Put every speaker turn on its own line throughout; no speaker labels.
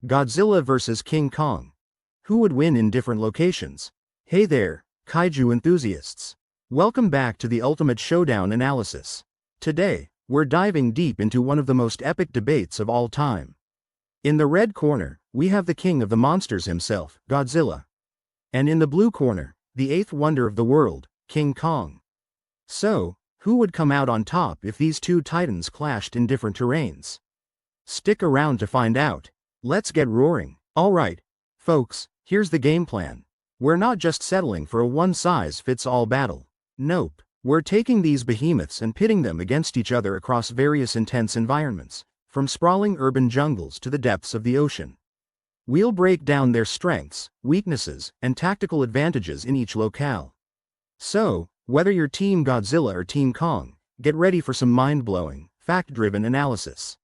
Godzilla vs. King Kong. Who would win in different locations? Hey there, kaiju enthusiasts. Welcome back to the Ultimate Showdown analysis. Today, we're diving deep into one of the most epic debates of all time. In the red corner, we have the king of the monsters himself, Godzilla. And in the blue corner, the eighth wonder of the world, King Kong. So, who would come out on top if these two titans clashed in different terrains? Stick around to find out. Let's get roaring. Alright, folks, here's the game plan. We're not just settling for a one-size-fits-all battle. Nope, we're taking these behemoths and pitting them against each other across various intense environments, from sprawling urban jungles to the depths of the ocean. We'll break down their strengths, weaknesses, and tactical advantages in each locale. So, whether you're Team Godzilla or Team Kong, get ready for some mind-blowing, fact-driven analysis.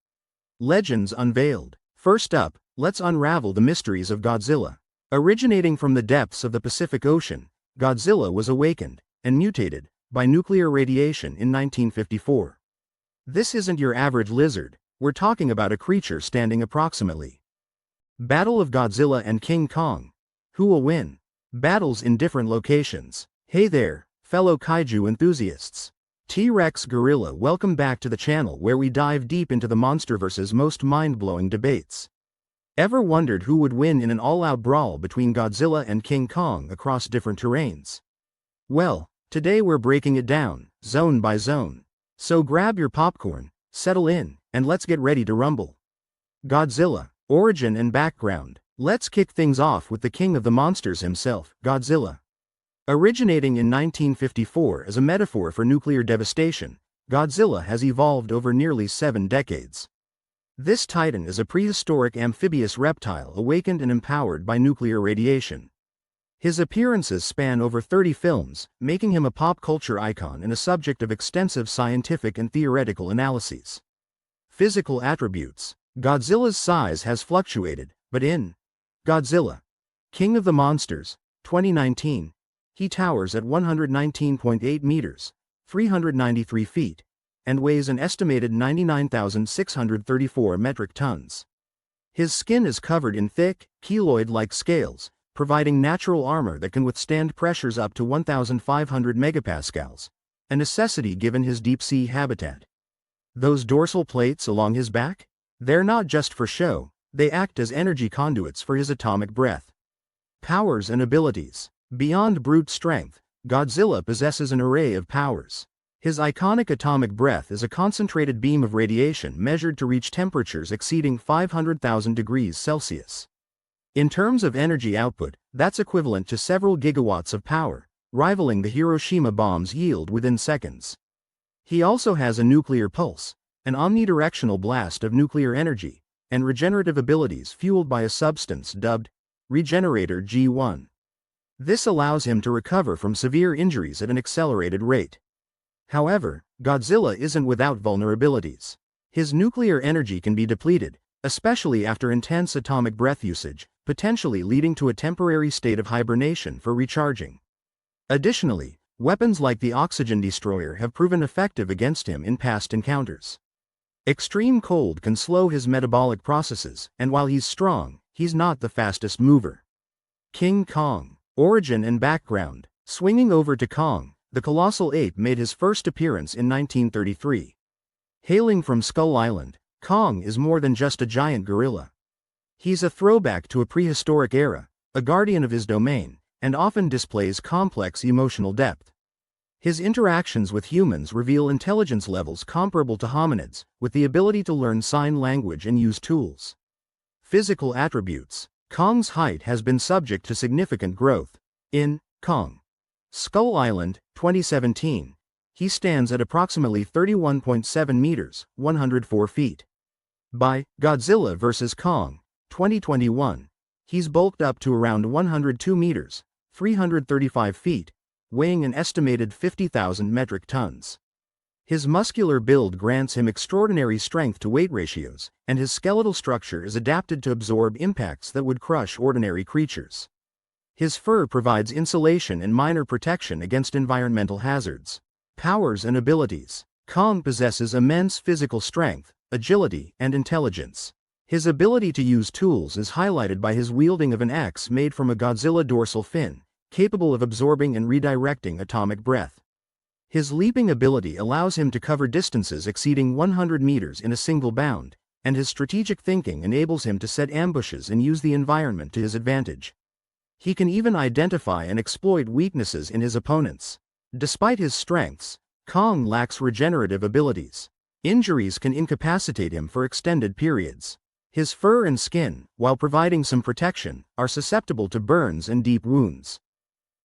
Legends unveiled. First up, let's unravel the mysteries of Godzilla. Originating from the depths of the Pacific Ocean, Godzilla was awakened and mutated by nuclear radiation in 1954. This isn't your average lizard, we're talking about a creature standing approximately. Battle of Godzilla and King Kong. Who will win? Battles in different locations. Hey there, fellow kaiju enthusiasts. T-Rex Gorilla, welcome back to the channel where we dive deep into the monsterverse's most mind-blowing debates. Ever wondered who would win in an all-out brawl between Godzilla and King Kong across different terrains? Well, today we're breaking it down, zone by zone. So grab your popcorn, settle in, and let's get ready to rumble. Godzilla, origin and background. Let's kick things off with the king of the monsters himself, Godzilla. Originating in 1954 as a metaphor for nuclear devastation, Godzilla has evolved over nearly 7 decades. This titan is a prehistoric amphibious reptile awakened and empowered by nuclear radiation. His appearances span over 30 films, making him a pop culture icon and a subject of extensive scientific and theoretical analyses. Physical attributes. Godzilla's size has fluctuated, but in Godzilla, King of the Monsters, 2019, he towers at 119.8 meters, 393 feet, and weighs an estimated 99,634 metric tons. His skin is covered in thick, keloid-like scales, providing natural armor that can withstand pressures up to 1,500 megapascals, a necessity given his deep-sea habitat. Those dorsal plates along his back? They're not just for show, they act as energy conduits for his atomic breath. Powers and abilities. Beyond brute strength, Godzilla possesses an array of powers. His iconic atomic breath is a concentrated beam of radiation measured to reach temperatures exceeding 500,000 degrees Celsius. In terms of energy output, that's equivalent to several gigawatts of power, rivaling the Hiroshima bomb's yield within seconds. He also has a nuclear pulse, an omnidirectional blast of nuclear energy, and regenerative abilities fueled by a substance dubbed Regenerator G1. This allows him to recover from severe injuries at an accelerated rate. However, Godzilla isn't without vulnerabilities. His nuclear energy can be depleted, especially after intense atomic breath usage, potentially leading to a temporary state of hibernation for recharging. Additionally, weapons like the Oxygen Destroyer have proven effective against him in past encounters. Extreme cold can slow his metabolic processes, and while he's strong, he's not the fastest mover. King Kong. Origin and background. Swinging over to Kong, the colossal ape made his first appearance in 1933. Hailing from Skull Island, Kong is more than just a giant gorilla. He's a throwback to a prehistoric era, a guardian of his domain, and often displays complex emotional depth. His interactions with humans reveal intelligence levels comparable to hominids, with the ability to learn sign language and use tools. Physical attributes. Kong's height has been subject to significant growth. In Kong, Skull Island, 2017, he stands at approximately 31.7 meters, 104 feet. By Godzilla vs. Kong, 2021, he's bulked up to around 102 meters, 335 feet, weighing an estimated 50,000 metric tons. His muscular build grants him extraordinary strength-to-weight ratios, and his skeletal structure is adapted to absorb impacts that would crush ordinary creatures. His fur provides insulation and minor protection against environmental hazards. Powers and abilities. Kong possesses immense physical strength, agility, and intelligence. His ability to use tools is highlighted by his wielding of an axe made from a Godzilla dorsal fin, capable of absorbing and redirecting atomic breath. His leaping ability allows him to cover distances exceeding 100 meters in a single bound, and his strategic thinking enables him to set ambushes and use the environment to his advantage. He can even identify and exploit weaknesses in his opponents. Despite his strengths, Kong lacks regenerative abilities. Injuries can incapacitate him for extended periods. His fur and skin, while providing some protection, are susceptible to burns and deep wounds.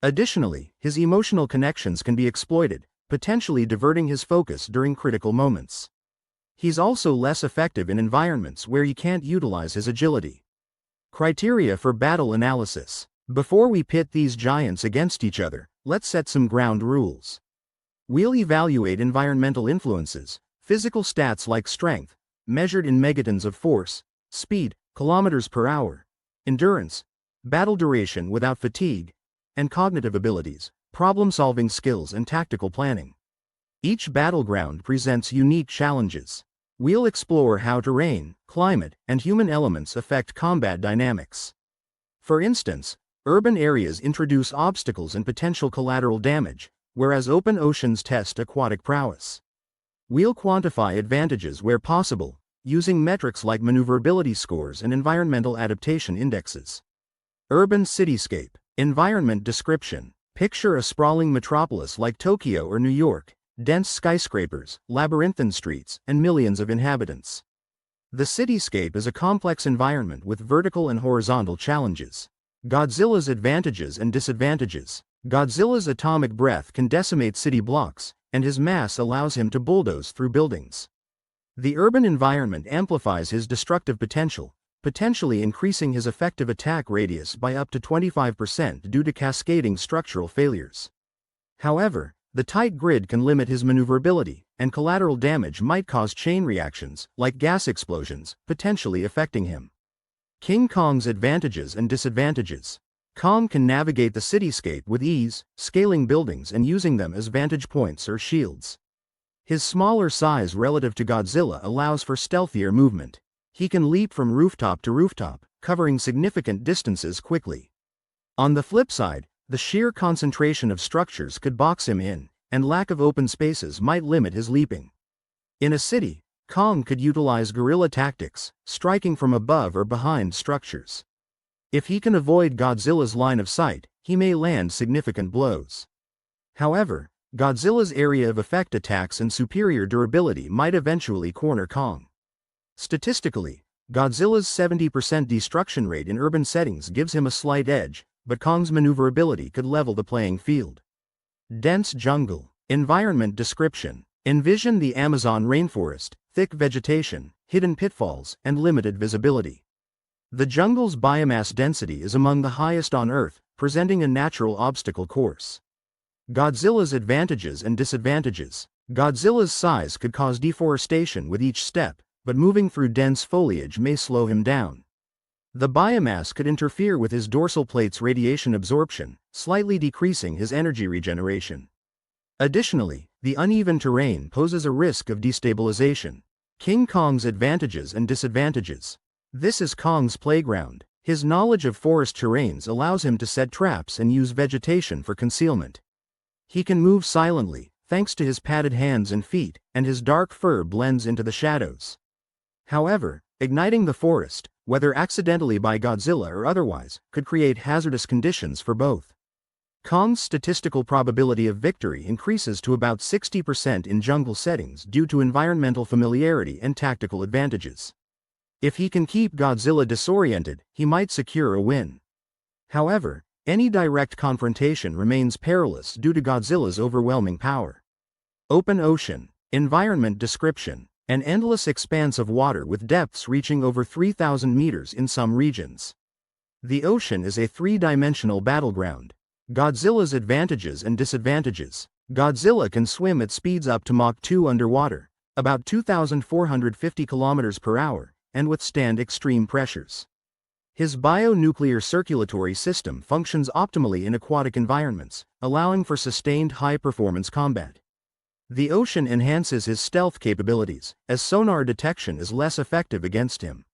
Additionally, his emotional connections can be exploited, potentially diverting his focus during critical moments. He's also less effective in environments where he can't utilize his agility. Criteria for battle analysis. Before we pit these giants against each other, let's set some ground rules. We'll evaluate environmental influences, physical stats like strength, measured in megatons of force, speed, kilometers per hour, endurance, battle duration without fatigue, and cognitive abilities, problem-solving skills and tactical planning. Each battleground presents unique challenges. We'll explore how terrain, climate, and human elements affect combat dynamics. For instance, urban areas introduce obstacles and potential collateral damage, whereas open oceans test aquatic prowess. We'll quantify advantages where possible, using metrics like maneuverability scores and environmental adaptation indexes. Urban cityscape. Environment description. Picture a sprawling metropolis like Tokyo or New York, dense skyscrapers, labyrinthine streets, and millions of inhabitants. The cityscape is a complex environment with vertical and horizontal challenges. Godzilla's advantages and disadvantages. Godzilla's atomic breath can decimate city blocks, and his mass allows him to bulldoze through buildings. The urban environment amplifies his destructive potential, potentially increasing his effective attack radius by up to 25% due to cascading structural failures. However, the tight grid can limit his maneuverability, and collateral damage might cause chain reactions, like gas explosions, potentially affecting him. King Kong's advantages and disadvantages. Kong can navigate the cityscape with ease, scaling buildings and using them as vantage points or shields. His smaller size relative to Godzilla allows for stealthier movement. He can leap from rooftop to rooftop, covering significant distances quickly. On the flip side, the sheer concentration of structures could box him in, and lack of open spaces might limit his leaping. In a city, Kong could utilize guerrilla tactics, striking from above or behind structures. If he can avoid Godzilla's line of sight, he may land significant blows. However, Godzilla's area of effect attacks and superior durability might eventually corner Kong. Statistically, Godzilla's 70% destruction rate in urban settings gives him a slight edge, but Kong's maneuverability could level the playing field. Dense jungle. Environment description. Envision the Amazon rainforest, thick vegetation, hidden pitfalls, and limited visibility. The jungle's biomass density is among the highest on Earth, presenting a natural obstacle course. Godzilla's advantages and disadvantages. Godzilla's size could cause deforestation with each step, but moving through dense foliage may slow him down. The biomass could interfere with his dorsal plate's radiation absorption, slightly decreasing his energy regeneration. Additionally, the uneven terrain poses a risk of destabilization. King Kong's advantages and disadvantages. This is Kong's playground. His knowledge of forest terrains allows him to set traps and use vegetation for concealment. He can move silently, thanks to his padded hands and feet, and his dark fur blends into the shadows. However, igniting the forest, whether accidentally by Godzilla or otherwise, could create hazardous conditions for both. Kong's statistical probability of victory increases to about 60% in jungle settings due to environmental familiarity and tactical advantages. If he can keep Godzilla disoriented, he might secure a win. However, any direct confrontation remains perilous due to Godzilla's overwhelming power. Open ocean. Environment description. An endless expanse of water with depths reaching over 3,000 meters in some regions. The ocean is a three-dimensional battleground. Godzilla's advantages and disadvantages. Godzilla can swim at speeds up to Mach 2 underwater, about 2,450 kilometers per hour, and withstand extreme pressures. His bionuclear circulatory system functions optimally in aquatic environments, allowing for sustained high-performance combat. The ocean enhances his stealth capabilities, as sonar detection is less effective against him.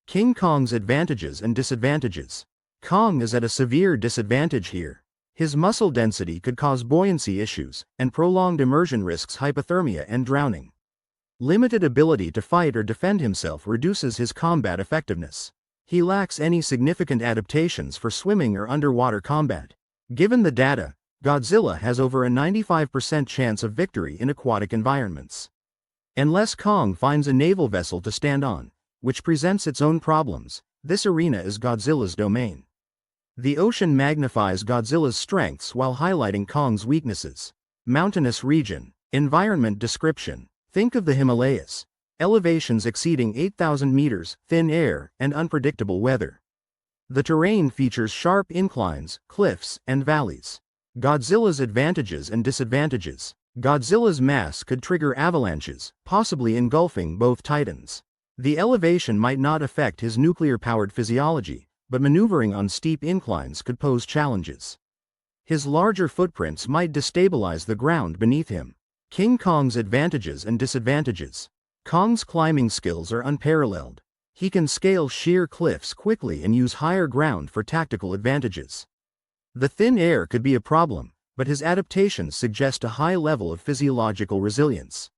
King Kong's advantages and disadvantages. Kong is at a severe disadvantage here. His muscle density could cause buoyancy issues, and prolonged immersion risks hypothermia and drowning. Limited ability to fight or defend himself reduces his combat effectiveness. He lacks any significant adaptations for swimming or underwater combat. Given the data, Godzilla has over a 95% chance of victory in aquatic environments. Unless Kong finds a naval vessel to stand on, which presents its own problems, this arena is Godzilla's domain. The ocean magnifies Godzilla's strengths while highlighting Kong's weaknesses. Mountainous region. Environment description. Think of the Himalayas. Elevations exceeding 8,000 meters, thin air, and unpredictable weather. The terrain features sharp inclines, cliffs, and valleys. Godzilla's advantages and disadvantages. Godzilla's mass could trigger avalanches, possibly engulfing both titans. The elevation might not affect his nuclear-powered physiology, but maneuvering on steep inclines could pose challenges. His larger footprints might destabilize the ground beneath him. King Kong's advantages and disadvantages. Kong's climbing skills are unparalleled. He can scale sheer cliffs quickly and use higher ground for tactical advantages. The thin air could be a problem, but his adaptations suggest a high level of physiological resilience.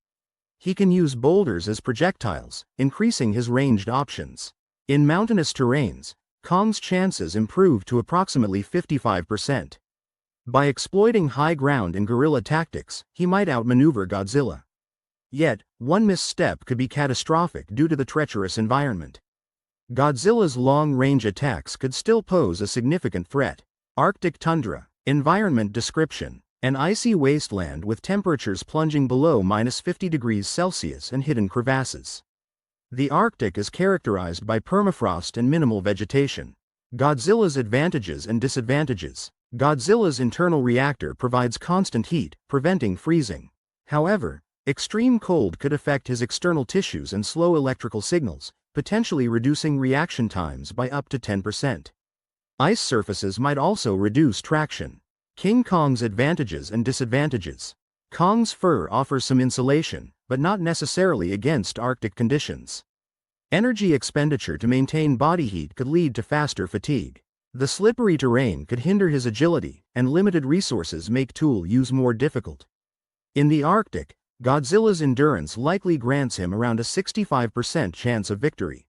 He can use boulders as projectiles, increasing his ranged options. In mountainous terrains, Kong's chances improve to approximately 55%. By exploiting high ground and guerrilla tactics, he might outmaneuver Godzilla. Yet, one misstep could be catastrophic due to the treacherous environment. Godzilla's long-range attacks could still pose a significant threat. Arctic tundra. Environment description. An icy wasteland with temperatures plunging below -50 degrees Celsius and hidden crevasses. The Arctic is characterized by permafrost and minimal vegetation. Godzilla's advantages and disadvantages. Godzilla's internal reactor provides constant heat, preventing freezing. However, extreme cold could affect his external tissues and slow electrical signals, potentially reducing reaction times by up to 10%. Ice surfaces might also reduce traction. King Kong's advantages and disadvantages. Kong's fur offers some insulation, but not necessarily against Arctic conditions. Energy expenditure to maintain body heat could lead to faster fatigue. The slippery terrain could hinder his agility, and limited resources make tool use more difficult. In the Arctic, Godzilla's endurance likely grants him around a 65% chance of victory.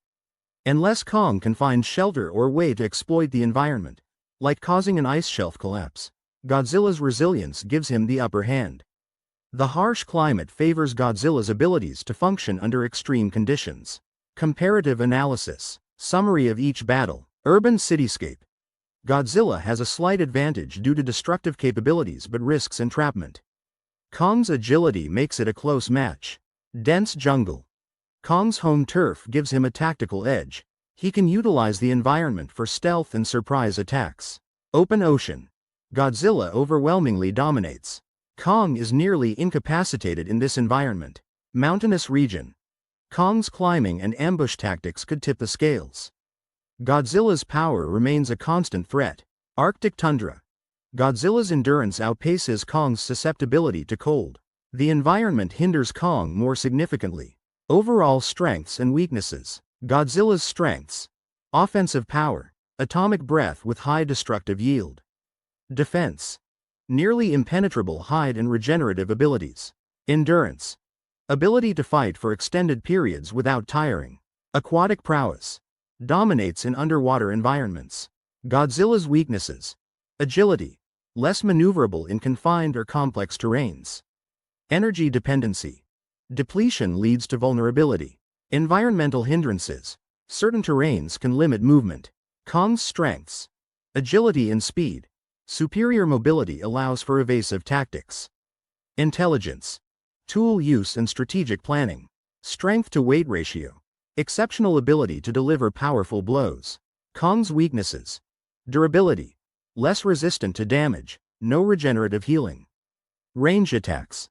Unless Kong can find shelter or way to exploit the environment, like causing an ice shelf collapse, Godzilla's resilience gives him the upper hand. The harsh climate favors Godzilla's abilities to function under extreme conditions. Comparative analysis. Summary of each battle. Urban cityscape. Godzilla has a slight advantage due to destructive capabilities but risks entrapment. Kong's agility makes it a close match. Dense jungle. Kong's home turf gives him a tactical edge. He can utilize the environment for stealth and surprise attacks. Open ocean. Godzilla overwhelmingly dominates. Kong is nearly incapacitated in this environment. Mountainous region. Kong's climbing and ambush tactics could tip the scales. Godzilla's power remains a constant threat. Arctic tundra. Godzilla's endurance outpaces Kong's susceptibility to cold. The environment hinders Kong more significantly. Overall strengths and weaknesses. Godzilla's strengths. Offensive power. Atomic breath with high destructive yield. Defense. Nearly impenetrable hide and regenerative abilities. Endurance. Ability to fight for extended periods without tiring. Aquatic prowess. Dominates in underwater environments. Godzilla's weaknesses. Agility. Less maneuverable in confined or complex terrains. Energy dependency. Depletion leads to vulnerability. Environmental hindrances. Certain terrains can limit movement. Kong's strengths. Agility and speed. Superior mobility allows for evasive tactics. Intelligence. Tool use and strategic planning. Strength to weight ratio. Exceptional ability to deliver powerful blows. Kong's weaknesses. Durability. Less resistant to damage, no regenerative healing. Range attacks.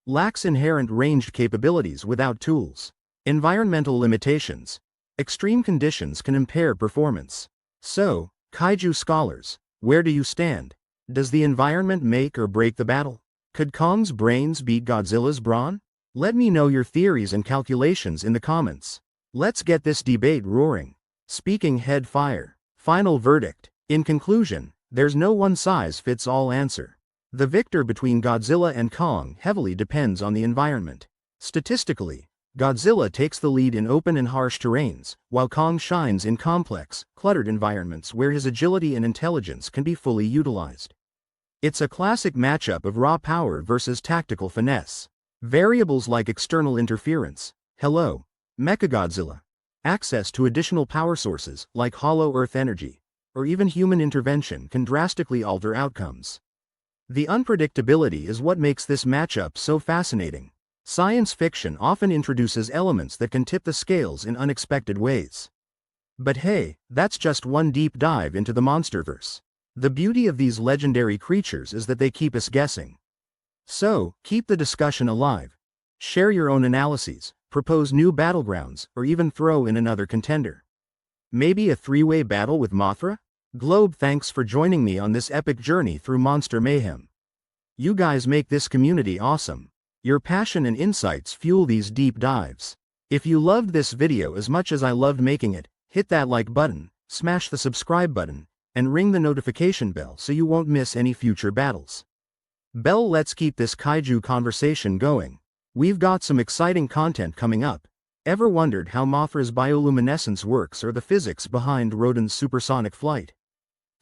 Lacks inherent ranged capabilities without tools. Environmental limitations. Extreme conditions can impair performance. So, kaiju scholars, where do you stand? Does the environment make or break the battle? Could Kong's brains beat Godzilla's brawn? Let me know your theories and calculations in the comments. Let's get this debate roaring. Speaking head fire. Final verdict. In conclusion, there's no one-size-fits-all answer. The victor between Godzilla and Kong heavily depends on the environment. Statistically, Godzilla takes the lead in open and harsh terrains, while Kong shines in complex, cluttered environments where his agility and intelligence can be fully utilized. It's a classic matchup of raw power versus tactical finesse. Variables like external interference, hello, Mechagodzilla, access to additional power sources like hollow earth energy, or even human intervention can drastically alter outcomes. The unpredictability is what makes this matchup so fascinating. Science fiction often introduces elements that can tip the scales in unexpected ways. But hey, that's just one deep dive into the monsterverse. The beauty of these legendary creatures is that they keep us guessing. So, keep the discussion alive. Share your own analyses, propose new battlegrounds, or even throw in another contender. Maybe a three-way battle with Mothra? Globe, thanks for joining me on this epic journey through monster mayhem. You guys make this community awesome. Your passion and insights fuel these deep dives. If you loved this video as much as I loved making it, hit that like button, smash the subscribe button, and ring the notification bell so you won't miss any future battles. Let's keep this kaiju conversation going. We've got some exciting content coming up. Ever wondered how Mothra's bioluminescence works or the physics behind Rodan's supersonic flight?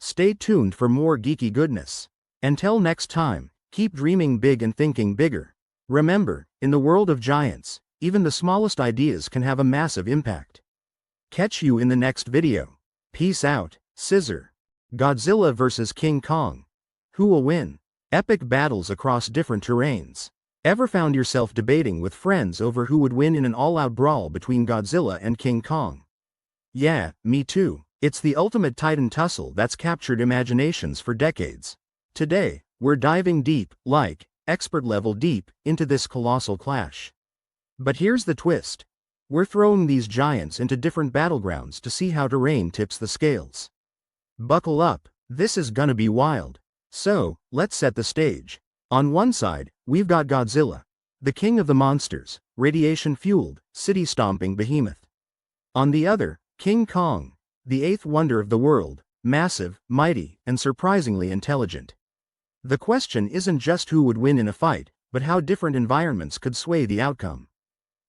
Stay tuned for more geeky goodness. Until next time, keep dreaming big and thinking bigger. Remember, in the world of giants, even the smallest ideas can have a massive impact. Catch you in the next video. Peace out, Scissor. Godzilla vs. King Kong. Who will win? Epic battles across different terrains. Ever found yourself debating with friends over who would win in an all-out brawl between Godzilla and King Kong? Yeah, me too. It's the ultimate titan tussle that's captured imaginations for decades. Today, we're diving deep, expert-level deep, into this colossal clash. But here's the twist. We're throwing these giants into different battlegrounds to see how terrain tips the scales. Buckle up, this is gonna be wild. So, let's set the stage. On one side, we've got Godzilla, the king of the monsters, radiation-fueled, city-stomping behemoth. On the other, King Kong, the eighth wonder of the world, massive, mighty, and surprisingly intelligent. The question isn't just who would win in a fight, but how different environments could sway the outcome.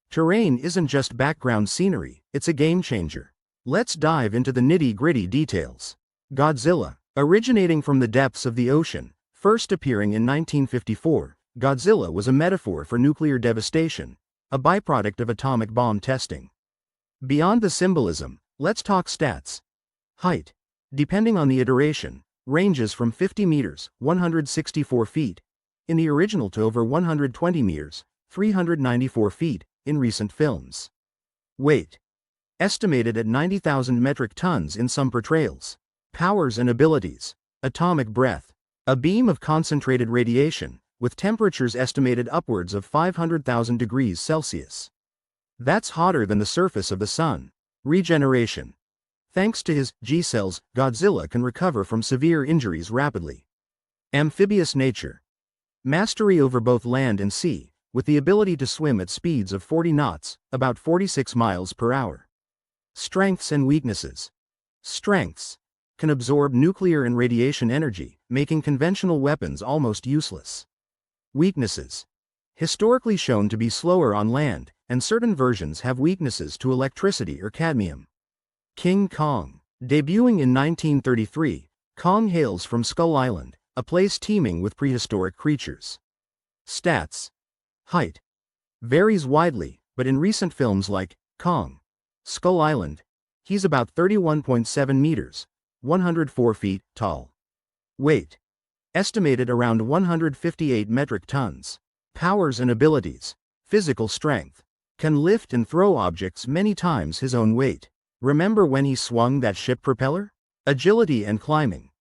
Terrain isn't just background scenery, it's a game-changer. Let's dive into the nitty-gritty details. Godzilla. Originating from the depths of the ocean, first appearing in 1954, Godzilla was a metaphor for nuclear devastation, a byproduct of atomic bomb testing. Beyond the symbolism, let's talk stats. Height, depending on the iteration, ranges from 50 meters, 164 feet, in the original to over 120 meters, 394 feet, in recent films. Weight, estimated at 90,000 metric tons in some portrayals. Powers and abilities. Atomic breath. A beam of concentrated radiation, with temperatures estimated upwards of 500,000 degrees Celsius. That's hotter than the surface of the sun. Regeneration. Thanks to his G-cells, Godzilla can recover from severe injuries rapidly. Amphibious nature. Mastery over both land and sea, with the ability to swim at speeds of 40 knots, about 46 miles per hour. Strengths and weaknesses. Strengths. Can absorb nuclear and radiation energy, making conventional weapons almost useless. Weaknesses. Historically shown to be slower on land, and certain versions have weaknesses to electricity or cadmium. King Kong. Debuting in 1933, Kong hails from Skull Island, a place teeming with prehistoric creatures. Stats. Height. Varies widely, but in recent films like Kong, Skull Island, he's about 31.7 meters, 104 feet, tall. Weight. Estimated around 158 metric tons. Powers and abilities. Physical strength. Can lift and throw objects many times his own weight. Remember when he swung that ship propeller? Agility and climbing.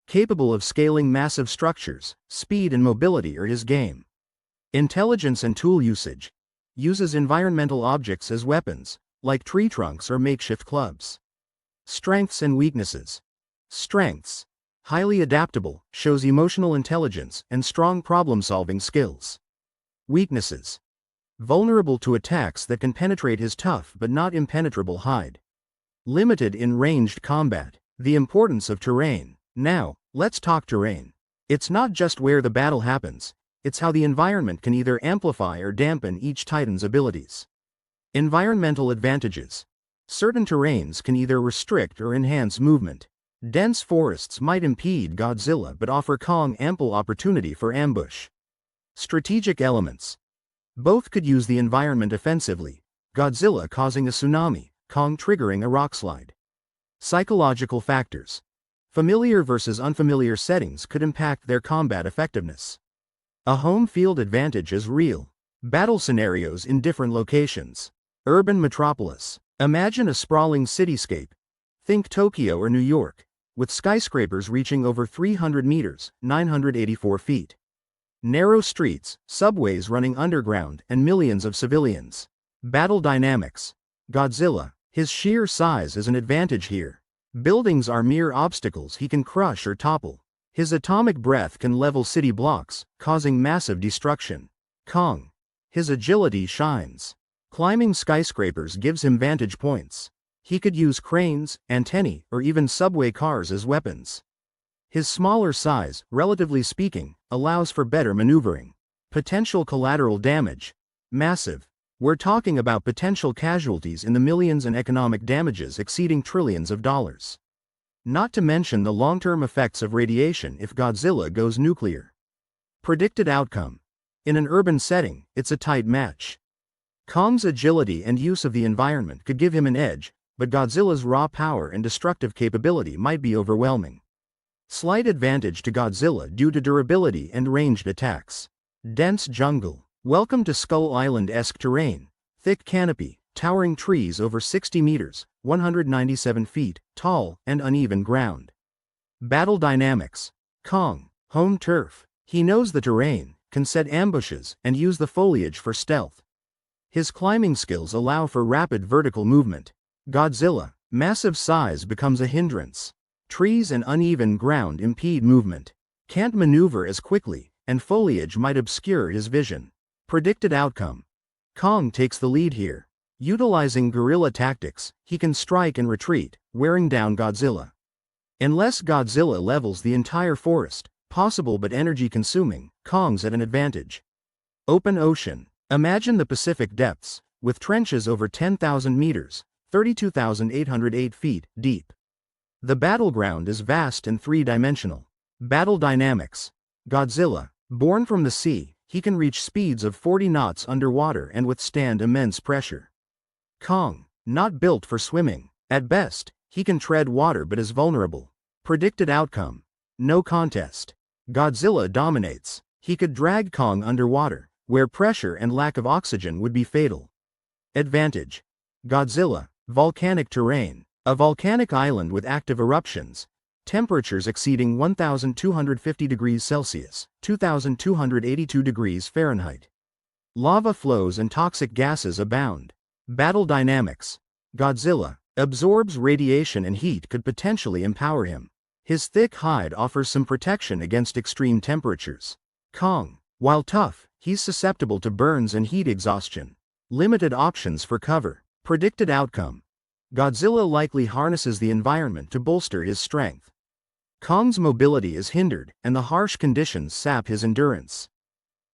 Capable of scaling massive structures, speed and mobility are his game. Intelligence and tool usage. Uses environmental objects as weapons, like tree trunks or makeshift clubs. Strengths and weaknesses. Strengths. Highly adaptable, shows emotional intelligence and strong problem-solving skills. Weaknesses. Vulnerable to attacks that can penetrate his tough but not impenetrable hide. Limited in ranged combat. The importance of terrain. Now, let's talk terrain. It's not just where the battle happens, it's how the environment can either amplify or dampen each Titan's abilities. Environmental advantages. Certain terrains can either restrict or enhance movement. Dense forests might impede Godzilla but offer Kong ample opportunity for ambush. Strategic elements. Both could use the environment offensively, Godzilla causing a tsunami, Kong triggering a rockslide. Psychological factors. Familiar versus unfamiliar settings could impact their combat effectiveness. A home field advantage is real. Battle scenarios in different locations. Urban metropolis. Imagine a sprawling cityscape. Think Tokyo or New York, with skyscrapers reaching over 300 meters, 984 feet. Narrow streets, subways running underground, and millions of civilians. Battle dynamics. Godzilla. His sheer size is an advantage here. Buildings are mere obstacles he can crush or topple. His atomic breath can level city blocks, causing massive destruction. Kong. His agility shines. Climbing skyscrapers gives him vantage points. He could use cranes, antennae, or even subway cars as weapons. His smaller size, relatively speaking, allows for better maneuvering. Potential collateral damage. Massive. We're talking about potential casualties in the millions and economic damages exceeding trillions of dollars. Not to mention the long-term effects of radiation if Godzilla goes nuclear. Predicted outcome. In an urban setting, it's a tight match. Kong's agility and use of the environment could give him an edge, but Godzilla's raw power and destructive capability might be overwhelming. Slight advantage to Godzilla due to durability and ranged attacks. Dense jungle. Welcome to Skull Island-esque terrain. Thick canopy, towering trees over 60 meters, 197 feet, tall, and uneven ground. Battle dynamics. Kong. Home turf. He knows the terrain, can set ambushes, and use the foliage for stealth. His climbing skills allow for rapid vertical movement. Godzilla. Massive size becomes a hindrance. Trees and uneven ground impede movement. Can't maneuver as quickly, and foliage might obscure his vision. Predicted outcome. Kong takes the lead here. Utilizing guerrilla tactics, he can strike and retreat, wearing down Godzilla. Unless Godzilla levels the entire forest, possible but energy-consuming, Kong's at an advantage. Open ocean. Imagine the Pacific depths, with trenches over 10,000 meters, 32,808 feet, deep. The battleground is vast and three-dimensional. Battle dynamics. Godzilla. Born from the sea, he can reach speeds of 40 knots underwater and withstand immense pressure. Kong. Not built for swimming. At best, he can tread water but is vulnerable. Predicted outcome. No contest. Godzilla dominates. He could drag Kong underwater, where pressure and lack of oxygen would be fatal. Advantage. Godzilla. Volcanic terrain. A volcanic island with active eruptions. Temperatures exceeding 1,250 degrees Celsius, 2,282 degrees Fahrenheit. Lava flows and toxic gases abound. Battle dynamics. Godzilla. Absorbs radiation and heat could potentially empower him. His thick hide offers some protection against extreme temperatures. Kong. While tough, he's susceptible to burns and heat exhaustion. Limited options for cover. Predicted outcome. Godzilla likely harnesses the environment to bolster his strength. Kong's mobility is hindered, and the harsh conditions sap his endurance.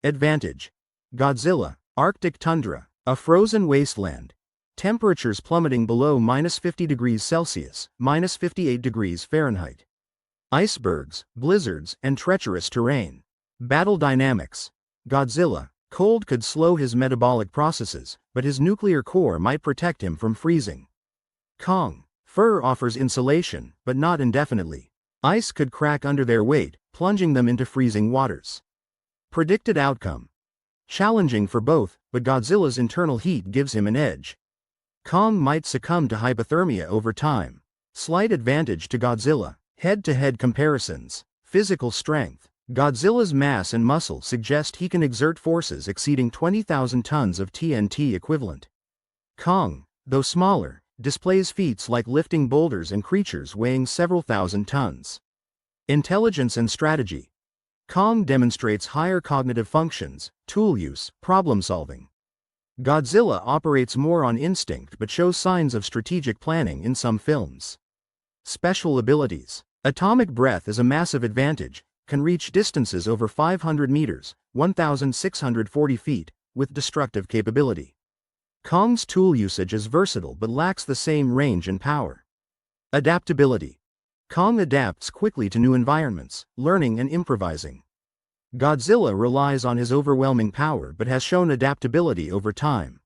Advantage. Godzilla. Arctic tundra. A frozen wasteland. Temperatures plummeting below -50 degrees Celsius, -58 degrees Fahrenheit. Icebergs, blizzards, and treacherous terrain. Battle dynamics. Godzilla. Cold could slow his metabolic processes, but his nuclear core might protect him from freezing. Kong. Fur offers insulation, but not indefinitely. Ice could crack under their weight, plunging them into freezing waters. Predicted outcome. Challenging for both, but Godzilla's internal heat gives him an edge. Kong might succumb to hypothermia over time. Slight advantage to Godzilla. Head-to-head comparisons. Physical strength. Godzilla's mass and muscle suggest he can exert forces exceeding 20,000 tons of TNT equivalent. Kong, though smaller, displays feats like lifting boulders and creatures weighing several thousand tons. Intelligence and strategy. Kong demonstrates higher cognitive functions, tool use, problem solving. Godzilla operates more on instinct but shows signs of strategic planning in some films. Special abilities. Atomic breath is a massive advantage, can reach distances over 500 meters, 1,640 feet, with destructive capability. Kong's tool usage is versatile but lacks the same range and power. Adaptability. Kong adapts quickly to new environments, learning and improvising. Godzilla relies on his overwhelming power but has shown adaptability over time.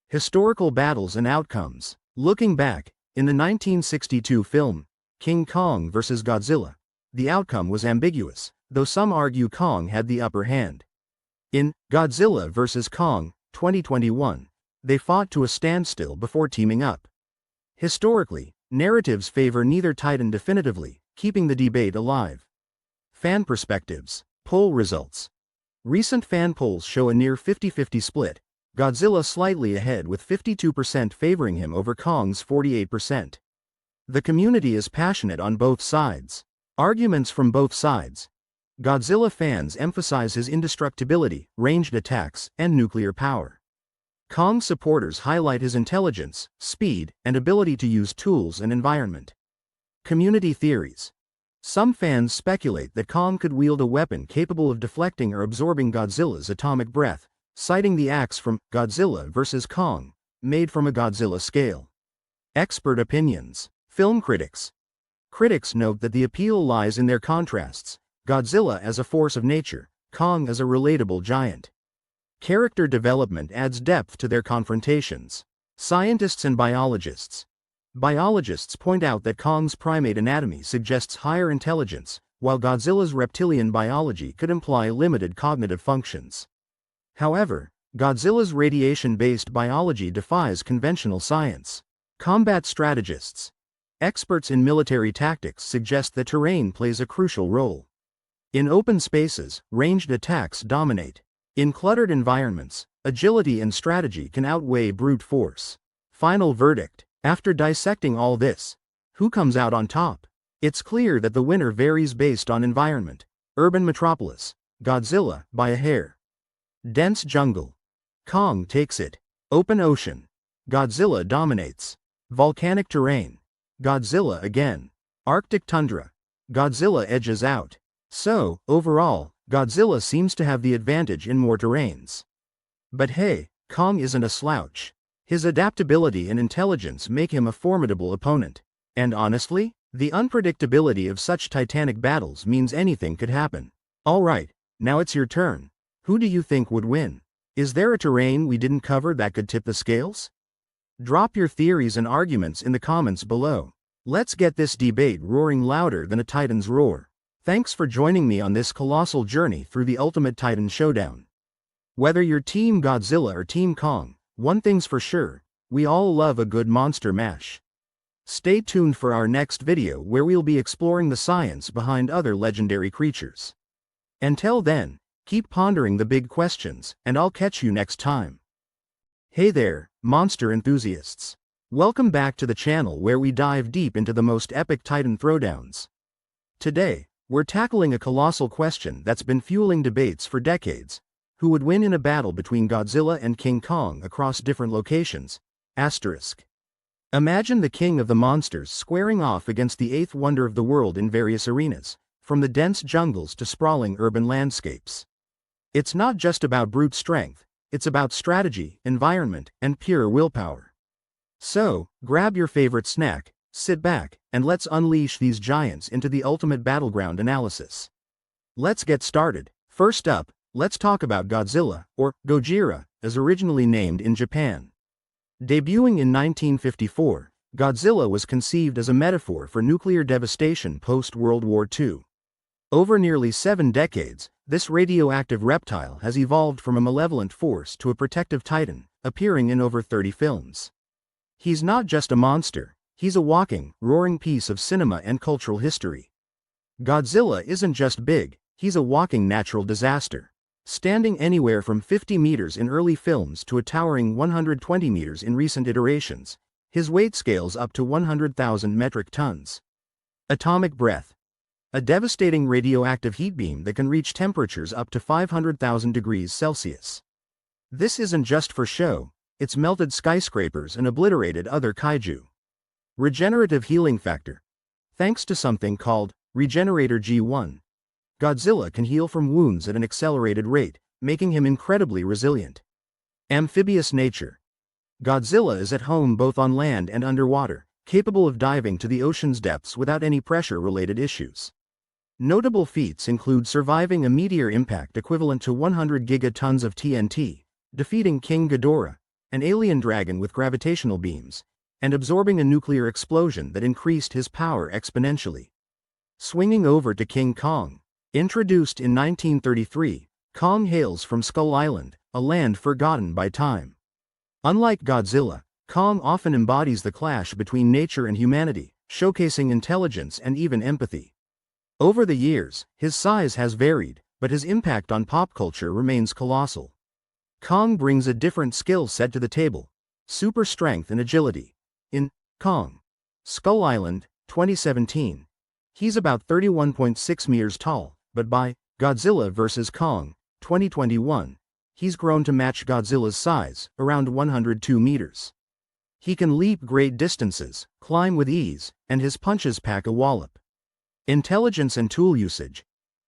Historical battles and outcomes. Looking back, in the 1962 film, King Kong vs. Godzilla, the outcome was ambiguous, though some argue Kong had the upper hand. In Godzilla vs. Kong, 2021, they fought to a standstill before teaming up. Historically, narratives favor neither titan definitively, keeping the debate alive. Fan perspectives. Poll results. Recent fan polls show a near 50-50 split, Godzilla slightly ahead with 52% favoring him over Kong's 48%. The community is passionate on both sides. Arguments from both sides. Godzilla fans emphasize his indestructibility, ranged attacks, and nuclear power. Kong supporters highlight his intelligence, speed, and ability to use tools and environment. Community theories. Some fans speculate that Kong could wield a weapon capable of deflecting or absorbing Godzilla's atomic breath, citing the axe from Godzilla vs. Kong, made from a Godzilla scale. Expert opinions. Film critics. Critics note that the appeal lies in their contrasts, Godzilla as a force of nature, Kong as a relatable giant. Character development adds depth to their confrontations. Scientists and biologists. Biologists point out that Kong's primate anatomy suggests higher intelligence, while Godzilla's reptilian biology could imply limited cognitive functions. However, Godzilla's radiation-based biology defies conventional science. Combat strategists. Experts in military tactics suggest that terrain plays a crucial role. In open spaces, ranged attacks dominate. In cluttered environments, agility and strategy can outweigh brute force. Final verdict. After dissecting all this, who comes out on top? It's clear that the winner varies based on environment. Urban metropolis. Godzilla, by a hair. Dense jungle. Kong takes it. Open ocean. Godzilla dominates. Volcanic terrain. Godzilla again. Arctic tundra. Godzilla edges out. So, overall, Godzilla seems to have the advantage in more terrains. But hey, Kong isn't a slouch. His adaptability and intelligence make him a formidable opponent. And honestly, the unpredictability of such titanic battles means anything could happen. Alright, now it's your turn. Who do you think would win? Is there a terrain we didn't cover that could tip the scales? Drop your theories and arguments in the comments below. Let's get this debate roaring louder than a titan's roar. Thanks for joining me on this colossal journey through the ultimate titan showdown. Whether you're Team Godzilla or Team Kong, one thing's for sure, we all love a good monster mash. Stay tuned for our next video where we'll be exploring the science behind other legendary creatures. Until then, keep pondering the big questions, and I'll catch you next time. Hey there, monster enthusiasts. Welcome back to the channel where we dive deep into the most epic titan throwdowns. Today, we're tackling a colossal question that's been fueling debates for decades. Who would win in a battle between Godzilla and King Kong across different locations? Asterisk. Imagine the king of the monsters squaring off against the eighth wonder of the world in various arenas, from the dense jungles to sprawling urban landscapes. It's not just about brute strength, it's about strategy, environment, and pure willpower. So, grab your favorite snack, sit back, and let's unleash these giants into the ultimate battleground analysis. Let's get started. First up, let's talk about Godzilla, or Gojira, as originally named in Japan. Debuting in 1954, Godzilla was conceived as a metaphor for nuclear devastation post-World War II. Over nearly 7 decades, this radioactive reptile has evolved from a malevolent force to a protective titan, appearing in over 30 films. He's not just a monster, he's a walking, roaring piece of cinema and cultural history. Godzilla isn't just big, he's a walking natural disaster. Standing anywhere from 50 meters in early films to a towering 120 meters in recent iterations, his weight scales up to 100,000 metric tons. Atomic breath. A devastating radioactive heat beam that can reach temperatures up to 500,000 degrees Celsius. This isn't just for show, it's melted skyscrapers and obliterated other kaiju. Regenerative healing factor. Thanks to something called Regenerator G1, Godzilla can heal from wounds at an accelerated rate, making him incredibly resilient. Amphibious nature. Godzilla is at home both on land and underwater, capable of diving to the ocean's depths without any pressure-related issues. Notable feats include surviving a meteor impact equivalent to 100 gigatons of TNT, defeating King Ghidorah, an alien dragon with gravitational beams, and absorbing a nuclear explosion that increased his power exponentially. Swinging over to King Kong. Introduced in 1933, Kong hails from Skull Island, a land forgotten by time. Unlike Godzilla, Kong often embodies the clash between nature and humanity, showcasing intelligence and even empathy. Over the years, his size has varied, but his impact on pop culture remains colossal. Kong brings a different skill set to the table: super strength and agility. In Kong, Skull Island, 2017, he's about 31.6 meters tall, but by Godzilla vs. Kong, 2021, he's grown to match Godzilla's size, around 102 meters. He can leap great distances, climb with ease, and his punches pack a wallop. Intelligence and tool usage.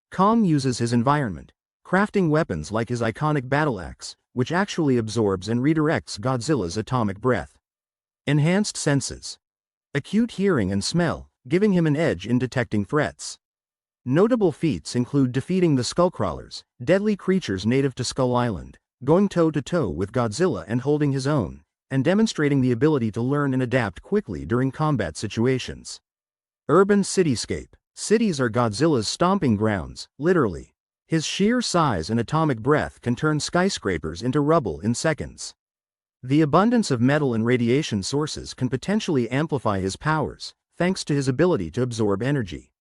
Kong uses his environment, crafting weapons like his iconic battle axe, which actually absorbs and redirects Godzilla's atomic breath. Enhanced senses. Acute hearing and smell, giving him an edge in detecting threats. Notable feats include defeating the Skullcrawlers, deadly creatures native to Skull Island, going toe-to-toe with Godzilla and holding his own, and demonstrating the ability to learn and adapt quickly during combat situations. Urban cityscape. Cities are Godzilla's stomping grounds, literally. His sheer size and atomic breath can turn skyscrapers into rubble in seconds. The abundance of metal and radiation sources can potentially amplify his powers, thanks to his ability to absorb energy.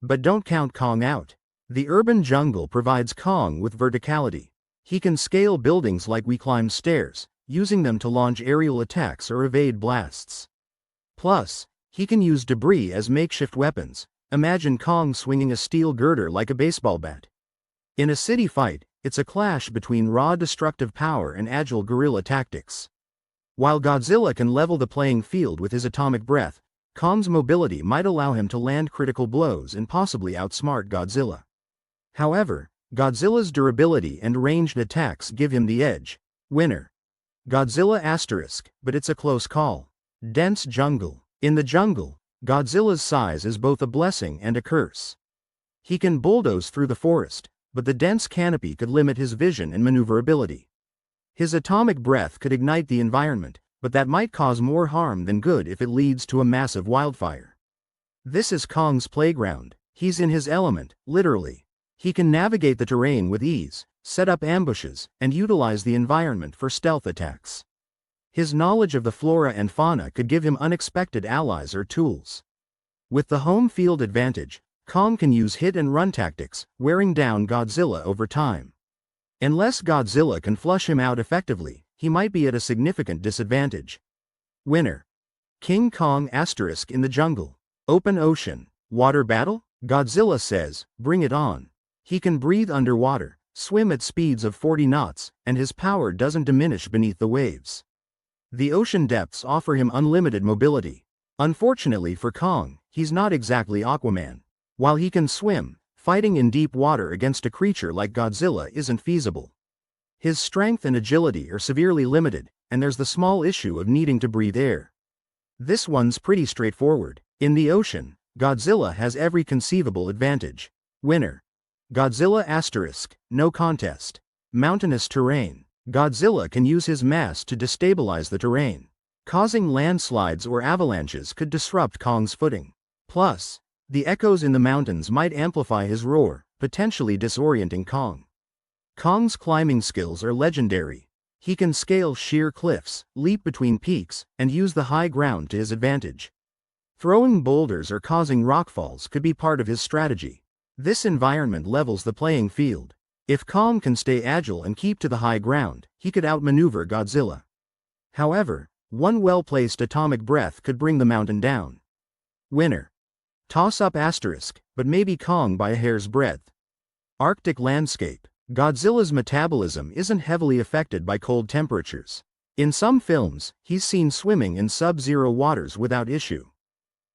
But don't count Kong out. The urban jungle provides Kong with verticality. He can scale buildings like we climb stairs, using them to launch aerial attacks or evade blasts. Plus, he can use debris as makeshift weapons. Imagine Kong swinging a steel girder like a baseball bat. In a city fight, it's a clash between raw destructive power and agile guerrilla tactics. While Godzilla can level the playing field with his atomic breath, Kong's mobility might allow him to land critical blows and possibly outsmart Godzilla. However, Godzilla's durability and ranged attacks give him the edge. Winner. Godzilla *, but it's a close call. Dense jungle. In the jungle, Godzilla's size is both a blessing and a curse. He can bulldoze through the forest, but the dense canopy could limit his vision and maneuverability. His atomic breath could ignite the environment, but that might cause more harm than good if it leads to a massive wildfire. This is Kong's playground. He's in his element, literally. He can navigate the terrain with ease, set up ambushes, and utilize the environment for stealth attacks. His knowledge of the flora and fauna could give him unexpected allies or tools. With the home field advantage, Kong can use hit-and-run tactics, wearing down Godzilla over time. Unless Godzilla can flush him out effectively, he might be at a significant disadvantage. Winner. King Kong * in the jungle. Open ocean. Water battle? Godzilla says, bring it on. He can breathe underwater, swim at speeds of 40 knots, and his power doesn't diminish beneath the waves. The ocean depths offer him unlimited mobility. Unfortunately for Kong, he's not exactly Aquaman. While he can swim, fighting in deep water against a creature like Godzilla isn't feasible. His strength and agility are severely limited, and there's the small issue of needing to breathe air. This one's pretty straightforward. In the ocean, Godzilla has every conceivable advantage. Winner. Godzilla *, no contest. Mountainous terrain. Godzilla can use his mass to destabilize the terrain. Causing landslides or avalanches could disrupt Kong's footing. Plus, the echoes in the mountains might amplify his roar, potentially disorienting Kong. Kong's climbing skills are legendary. He can scale sheer cliffs, leap between peaks, and use the high ground to his advantage. Throwing boulders or causing rockfalls could be part of his strategy. This environment levels the playing field. If Kong can stay agile and keep to the high ground, he could outmaneuver Godzilla. However, one well-placed atomic breath could bring the mountain down. Winner. Toss-up *, but maybe Kong by a hair's breadth. Arctic landscape. Godzilla's metabolism isn't heavily affected by cold temperatures. In some films, he's seen swimming in sub-zero waters without issue.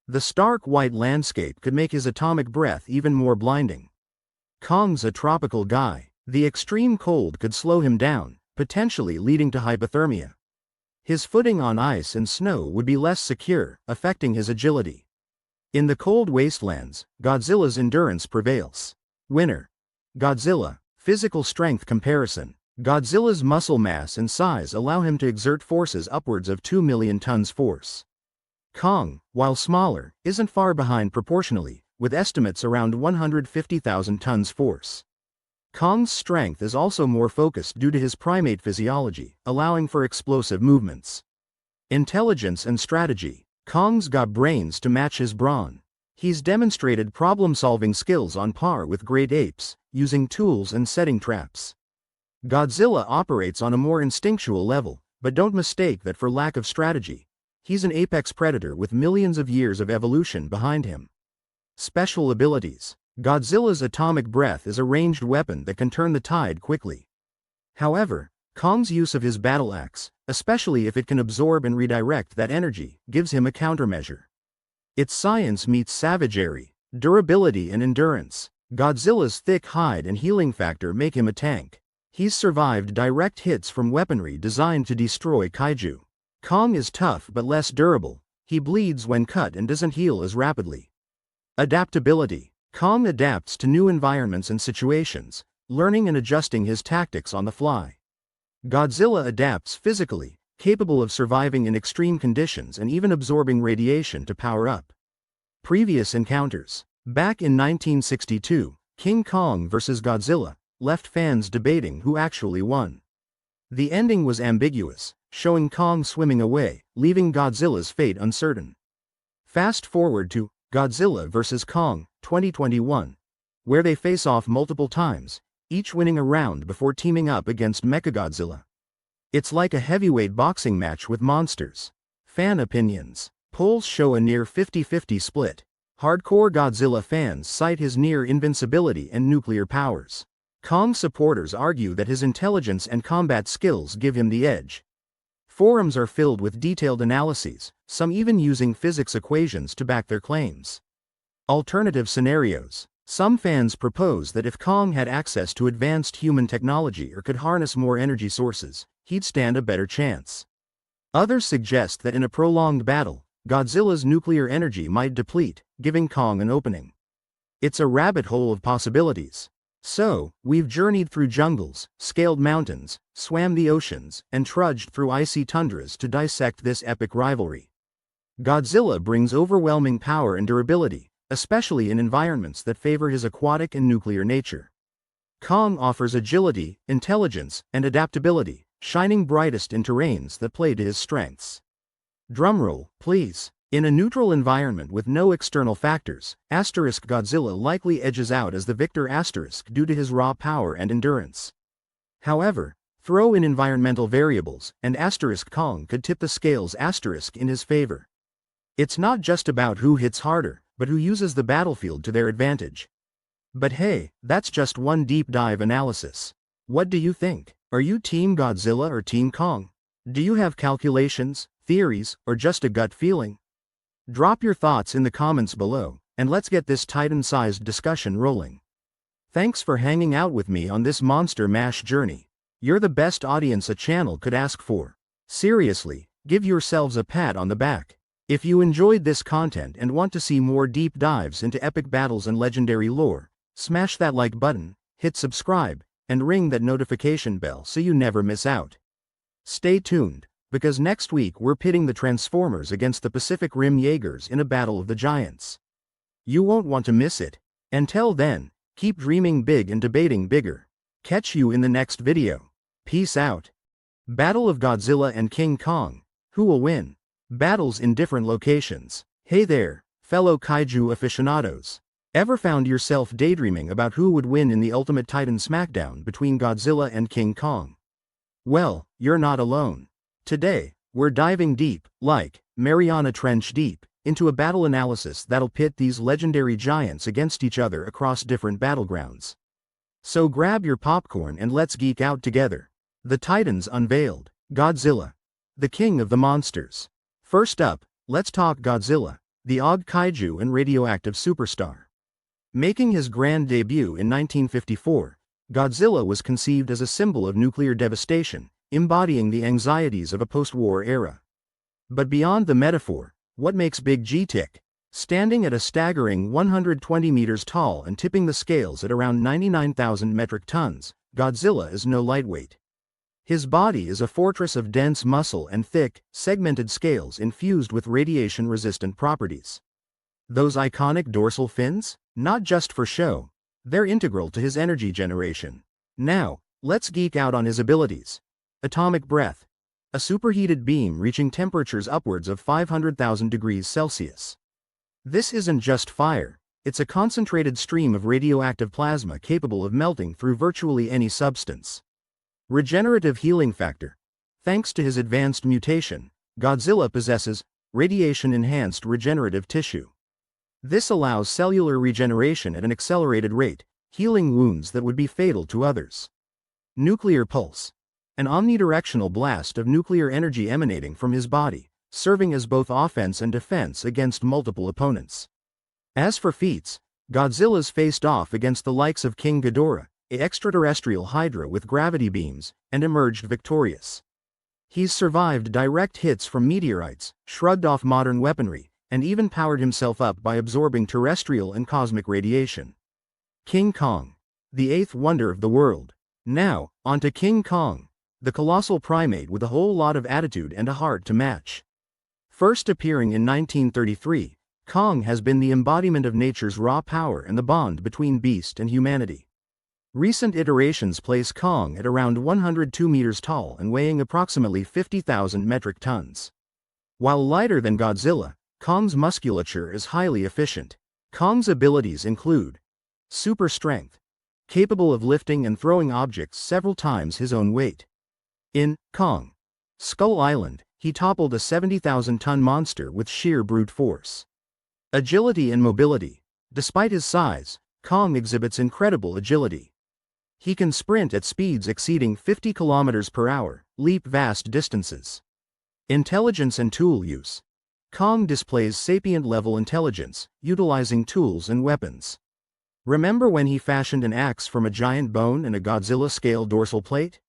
The stark white landscape could make his atomic breath even more blinding. Kong's a tropical guy. The extreme cold could slow him down, potentially leading to hypothermia. His footing on ice and snow would be less secure, affecting his agility. In the cold wastelands, Godzilla's endurance prevails. Winner. Godzilla. Physical strength comparison. Godzilla's muscle mass and size allow him to exert forces upwards of 2 million tons force. Kong, while smaller, isn't far behind proportionally, with estimates around 150,000 tons force. Kong's strength is also more focused due to his primate physiology, allowing for explosive movements. Intelligence and strategy. Kong's got brains to match his brawn. He's demonstrated problem-solving skills on par with great apes, using tools and setting traps. Godzilla operates on a more instinctual level, but don't mistake that for lack of strategy. He's an apex predator with millions of years of evolution behind him. Special abilities. Godzilla's atomic breath is a ranged weapon that can turn the tide quickly. However, Kong's use of his battle axe, especially if it can absorb and redirect that energy, gives him a countermeasure. It's science meets savagery, durability and endurance. Godzilla's thick hide and healing factor make him a tank. He's survived direct hits from weaponry designed to destroy kaiju. Kong is tough but less durable. He bleeds when cut and doesn't heal as rapidly. Adaptability. Kong adapts to new environments and situations, learning and adjusting his tactics on the fly. Godzilla adapts physically, capable of surviving in extreme conditions and even absorbing radiation to power up. Previous encounters. Back in 1962, King Kong vs. Godzilla left fans debating who actually won. The ending was ambiguous, showing Kong swimming away, leaving Godzilla's fate uncertain. Fast forward to Godzilla vs. Kong, 2021, where they face off multiple times, each winning a round before teaming up against Mechagodzilla. It's like a heavyweight boxing match with monsters. Fan opinions. Polls show a near 50-50 split. Hardcore Godzilla fans cite his near invincibility and nuclear powers. Kong supporters argue that his intelligence and combat skills give him the edge. Forums are filled with detailed analyses, some even using physics equations to back their claims. Alternative scenarios. Some fans propose that if Kong had access to advanced human technology or could harness more energy sources, he'd stand a better chance. Others suggest that in a prolonged battle, Godzilla's nuclear energy might deplete, giving Kong an opening. It's a rabbit hole of possibilities. So, we've journeyed through jungles, scaled mountains, swam the oceans, and trudged through icy tundras to dissect this epic rivalry. Godzilla brings overwhelming power and durability, especially in environments that favor his aquatic and nuclear nature. Kong offers agility, intelligence, and adaptability, shining brightest in terrains that play to his strengths. Drumroll, please. In a neutral environment with no external factors, Godzilla likely edges out as the victor due to his raw power and endurance. However, throw in environmental variables, and Kong could tip the scales in his favor. It's not just about who hits harder, but who uses the battlefield to their advantage. But hey, that's just one deep dive analysis. What do you think? Are you Team Godzilla or Team Kong? Do you have calculations, theories, or just a gut feeling? Drop your thoughts in the comments below, and let's get this Titan-sized discussion rolling. Thanks for hanging out with me on this Monster Mash journey. You're the best audience a channel could ask for. Seriously, give yourselves a pat on the back. If you enjoyed this content and want to see more deep dives into epic battles and legendary lore, smash that like button, hit subscribe, and ring that notification bell so you never miss out. Stay tuned, because next week we're pitting the Transformers against the Pacific Rim Jaegers in a battle of the giants. You won't want to miss it. Until then, keep dreaming big and debating bigger. Catch you in the next video. Peace out. Battle of Godzilla and King Kong. Who will win? Battles in different locations. Hey there, fellow kaiju aficionados. Ever found yourself daydreaming about who would win in the Ultimate Titan smackdown between Godzilla and King Kong? Well, you're not alone. Today, we're diving deep, like Mariana Trench deep, into a battle analysis that'll pit these legendary giants against each other across different battlegrounds. So grab your popcorn and let's geek out together. The Titans unveiled. Godzilla, the king of the monsters. First up, let's talk Godzilla, the Og kaiju and radioactive superstar. Making his grand debut in 1954, Godzilla was conceived as a symbol of nuclear devastation, embodying the anxieties of a post-war era. But beyond the metaphor, what makes Big G tick? Standing at a staggering 120 meters tall and tipping the scales at around 99,000 metric tons, Godzilla is no lightweight. His body is a fortress of dense muscle and thick, segmented scales infused with radiation-resistant properties. Those iconic dorsal fins? Not just for show. They're integral to his energy generation. Now, let's geek out on his abilities. Atomic breath. A superheated beam reaching temperatures upwards of 500,000 degrees Celsius. This isn't just fire, it's a concentrated stream of radioactive plasma capable of melting through virtually any substance. Regenerative healing factor. Thanks to his advanced mutation, Godzilla possesses radiation-enhanced regenerative tissue. This allows cellular regeneration at an accelerated rate, healing wounds that would be fatal to others. Nuclear pulse. An omnidirectional blast of nuclear energy emanating from his body, serving as both offense and defense against multiple opponents. As for feats, Godzilla's faced off against the likes of King Ghidorah, an extraterrestrial hydra with gravity beams, and emerged victorious. He's survived direct hits from meteorites, shrugged off modern weaponry, and even powered himself up by absorbing terrestrial and cosmic radiation. King Kong, the eighth wonder of the world. Now, onto King Kong, the colossal primate with a whole lot of attitude and a heart to match. First appearing in 1933, Kong has been the embodiment of nature's raw power and the bond between beast and humanity. Recent iterations place Kong at around 102 meters tall and weighing approximately 50,000 metric tons. While lighter than Godzilla, Kong's musculature is highly efficient. Kong's abilities include super strength, capable of lifting and throwing objects several times his own weight. In Kong Skull Island, he toppled a 70,000-ton monster with sheer brute force. Agility and mobility. Despite his size, Kong exhibits incredible agility. He can sprint at speeds exceeding 50 kilometers per hour, leap vast distances. Intelligence and tool use. Kong displays sapient-level intelligence, utilizing tools and weapons. Remember when he fashioned an axe from a giant bone and a Godzilla-scale dorsal plate?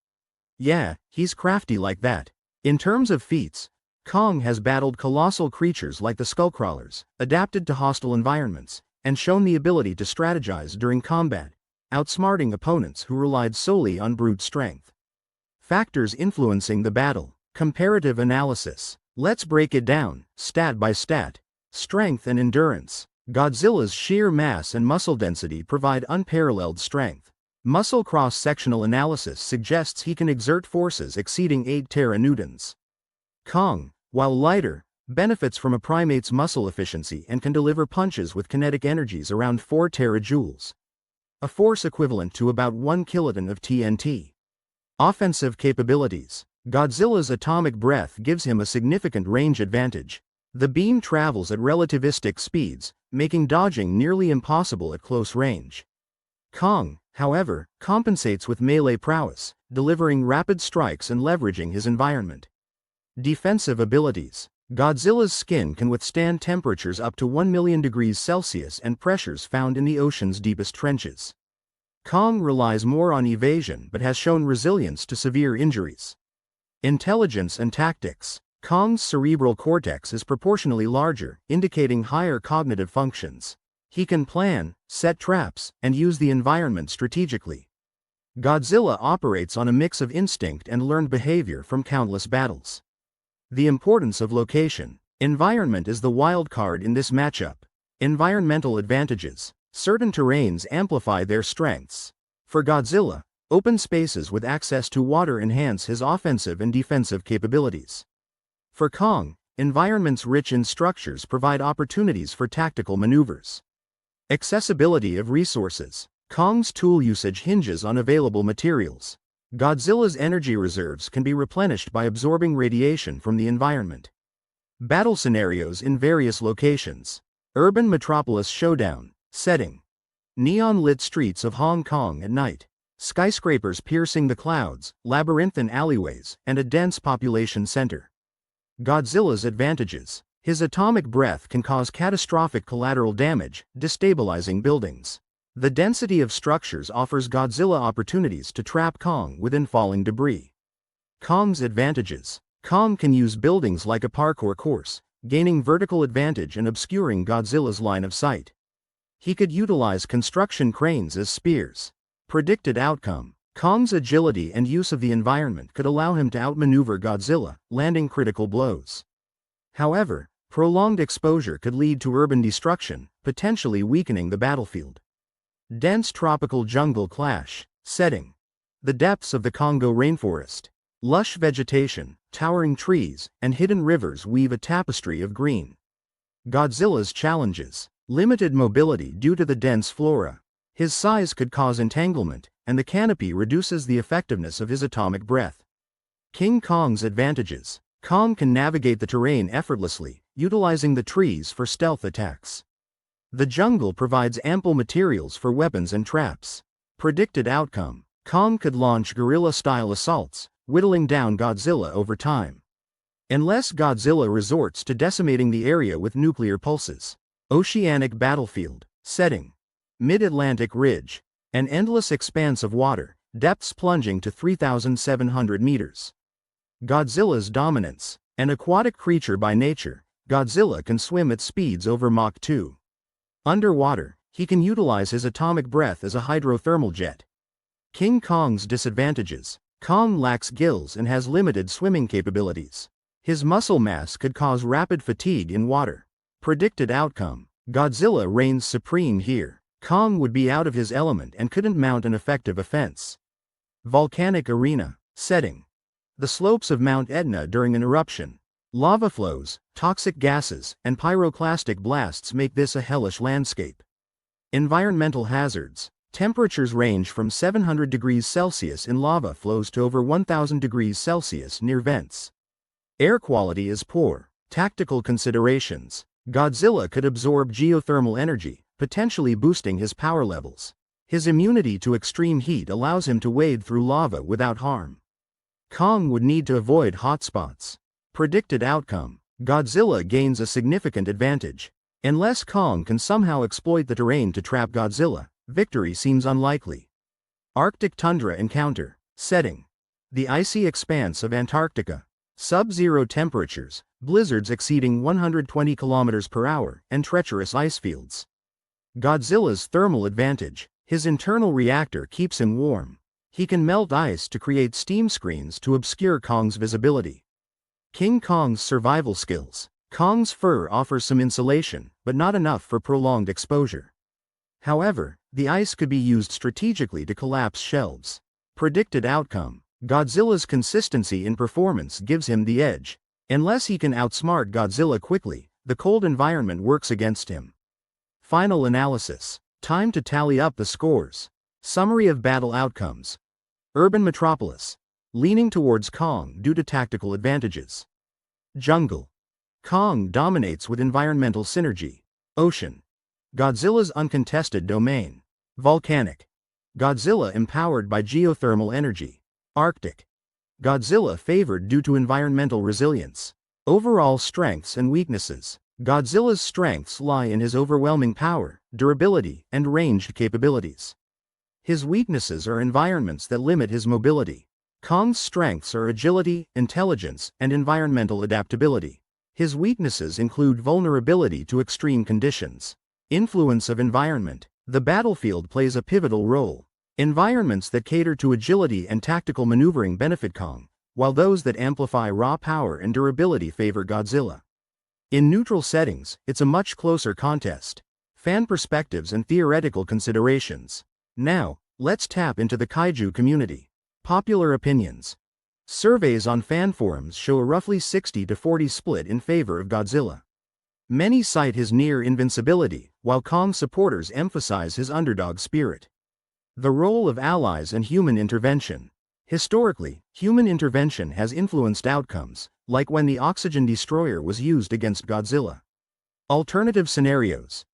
Yeah, he's crafty like that. In terms of feats, Kong has battled colossal creatures like the Skullcrawlers, adapted to hostile environments, and shown the ability to strategize during combat, outsmarting opponents who relied solely on brute strength. Factors influencing the battle. Comparative analysis. Let's break it down, stat by stat. Strength and endurance. Godzilla's sheer mass and muscle density provide unparalleled strength. Muscle cross-sectional analysis suggests he can exert forces exceeding 8 teranewtons. Kong, while lighter, benefits from a primate's muscle efficiency and can deliver punches with kinetic energies around 4 terajoules. A force equivalent to about 1 kiloton of TNT. Offensive capabilities. Godzilla's atomic breath gives him a significant range advantage. The beam travels at relativistic speeds, making dodging nearly impossible at close range. Kong, however, compensates with melee prowess, delivering rapid strikes and leveraging his environment. Defensive abilities. Godzilla's skin can withstand temperatures up to 1 million degrees Celsius and pressures found in the ocean's deepest trenches. Kong relies more on evasion but has shown resilience to severe injuries. Intelligence and tactics. Kong's cerebral cortex is proportionally larger, indicating higher cognitive functions. He can plan, set traps, and use the environment strategically. Godzilla operates on a mix of instinct and learned behavior from countless battles. The importance of location. Environment is the wild card in this matchup. Environmental advantages. Certain terrains amplify their strengths. For Godzilla, open spaces with access to water enhance his offensive and defensive capabilities. For Kong, environments rich in structures provide opportunities for tactical maneuvers. Accessibility of resources. Kong's tool usage hinges on available materials. Godzilla's energy reserves can be replenished by absorbing radiation from the environment. Battle scenarios in various locations. Urban metropolis showdown. Setting. Neon-lit streets of Hong Kong at night. Skyscrapers piercing the clouds, labyrinthine alleyways, and a dense population center. Godzilla's advantages. His atomic breath can cause catastrophic collateral damage, destabilizing buildings. The density of structures offers Godzilla opportunities to trap Kong within falling debris. Kong's advantages. Kong can use buildings like a parkour course, gaining vertical advantage and obscuring Godzilla's line of sight. He could utilize construction cranes as spears. Predicted outcome. Kong's agility and use of the environment could allow him to outmaneuver Godzilla, landing critical blows. However, prolonged exposure could lead to urban destruction, potentially weakening the battlefield. Dense tropical jungle clash. Setting. The depths of the Congo rainforest. Lush vegetation, towering trees, and hidden rivers weave a tapestry of green. Godzilla's challenges. Limited mobility due to the dense flora. His size could cause entanglement, and the canopy reduces the effectiveness of his atomic breath. King Kong's advantages. Kong can navigate the terrain effortlessly, utilizing the trees for stealth attacks. The jungle provides ample materials for weapons and traps. Predicted outcome. Kong could launch guerrilla-style assaults, whittling down Godzilla over time. Unless Godzilla resorts to decimating the area with nuclear pulses. Oceanic battlefield. Setting. Mid-Atlantic ridge. An endless expanse of water, depths plunging to 3,700 meters. Godzilla's dominance. An aquatic creature by nature, Godzilla can swim at speeds over Mach 2. Underwater, he can utilize his atomic breath as a hydrothermal jet. King Kong's disadvantages. Kong lacks gills and has limited swimming capabilities. His muscle mass could cause rapid fatigue in water. Predicted outcome. Godzilla reigns supreme here. Kong would be out of his element and couldn't mount an effective offense. Volcanic arena. Setting. The slopes of Mount Etna during an eruption. Lava flows, toxic gases, and pyroclastic blasts make this a hellish landscape. Environmental hazards. Temperatures range from 700 degrees Celsius in lava flows to over 1000 degrees Celsius near vents. Air quality is poor. Tactical considerations. Godzilla could absorb geothermal energy, potentially boosting his power levels. His immunity to extreme heat allows him to wade through lava without harm. Kong would need to avoid hotspots. Predicted outcome. Godzilla gains a significant advantage. Unless Kong can somehow exploit the terrain to trap Godzilla, victory seems unlikely. Arctic tundra encounter. Setting. The icy expanse of Antarctica. Sub-zero temperatures, blizzards exceeding 120 km per hour, and treacherous ice fields. Godzilla's thermal advantage. His internal reactor keeps him warm. He can melt ice to create steam screens to obscure Kong's visibility. King Kong's survival skills. Kong's fur offers some insulation, but not enough for prolonged exposure. However, the ice could be used strategically to collapse shelves. Predicted outcome. Godzilla's consistency in performance gives him the edge. Unless he can outsmart Godzilla quickly, the cold environment works against him. Final analysis. Time to tally up the scores. Summary of battle outcomes. Urban metropolis. Leaning towards Kong due to tactical advantages. Jungle. Kong dominates with environmental synergy. Ocean. Godzilla's uncontested domain. Volcanic. Godzilla empowered by geothermal energy. Arctic. Godzilla favored due to environmental resilience. Overall strengths and weaknesses. Godzilla's strengths lie in his overwhelming power, durability, and ranged capabilities. His weaknesses are environments that limit his mobility. Kong's strengths are agility, intelligence, and environmental adaptability. His weaknesses include vulnerability to extreme conditions. Influence of environment. The battlefield plays a pivotal role. Environments that cater to agility and tactical maneuvering benefit Kong, while those that amplify raw power and durability favor Godzilla. In neutral settings, it's a much closer contest. Fan perspectives and theoretical considerations. Now, let's tap into the kaiju community. Popular opinions. Surveys on fan forums show a roughly 60-40 split in favor of Godzilla. Many cite his near invincibility, while Kong supporters emphasize his underdog spirit. The role of allies and human intervention. Historically, human intervention has influenced outcomes, like when the oxygen destroyer was used against Godzilla. Alternative scenarios.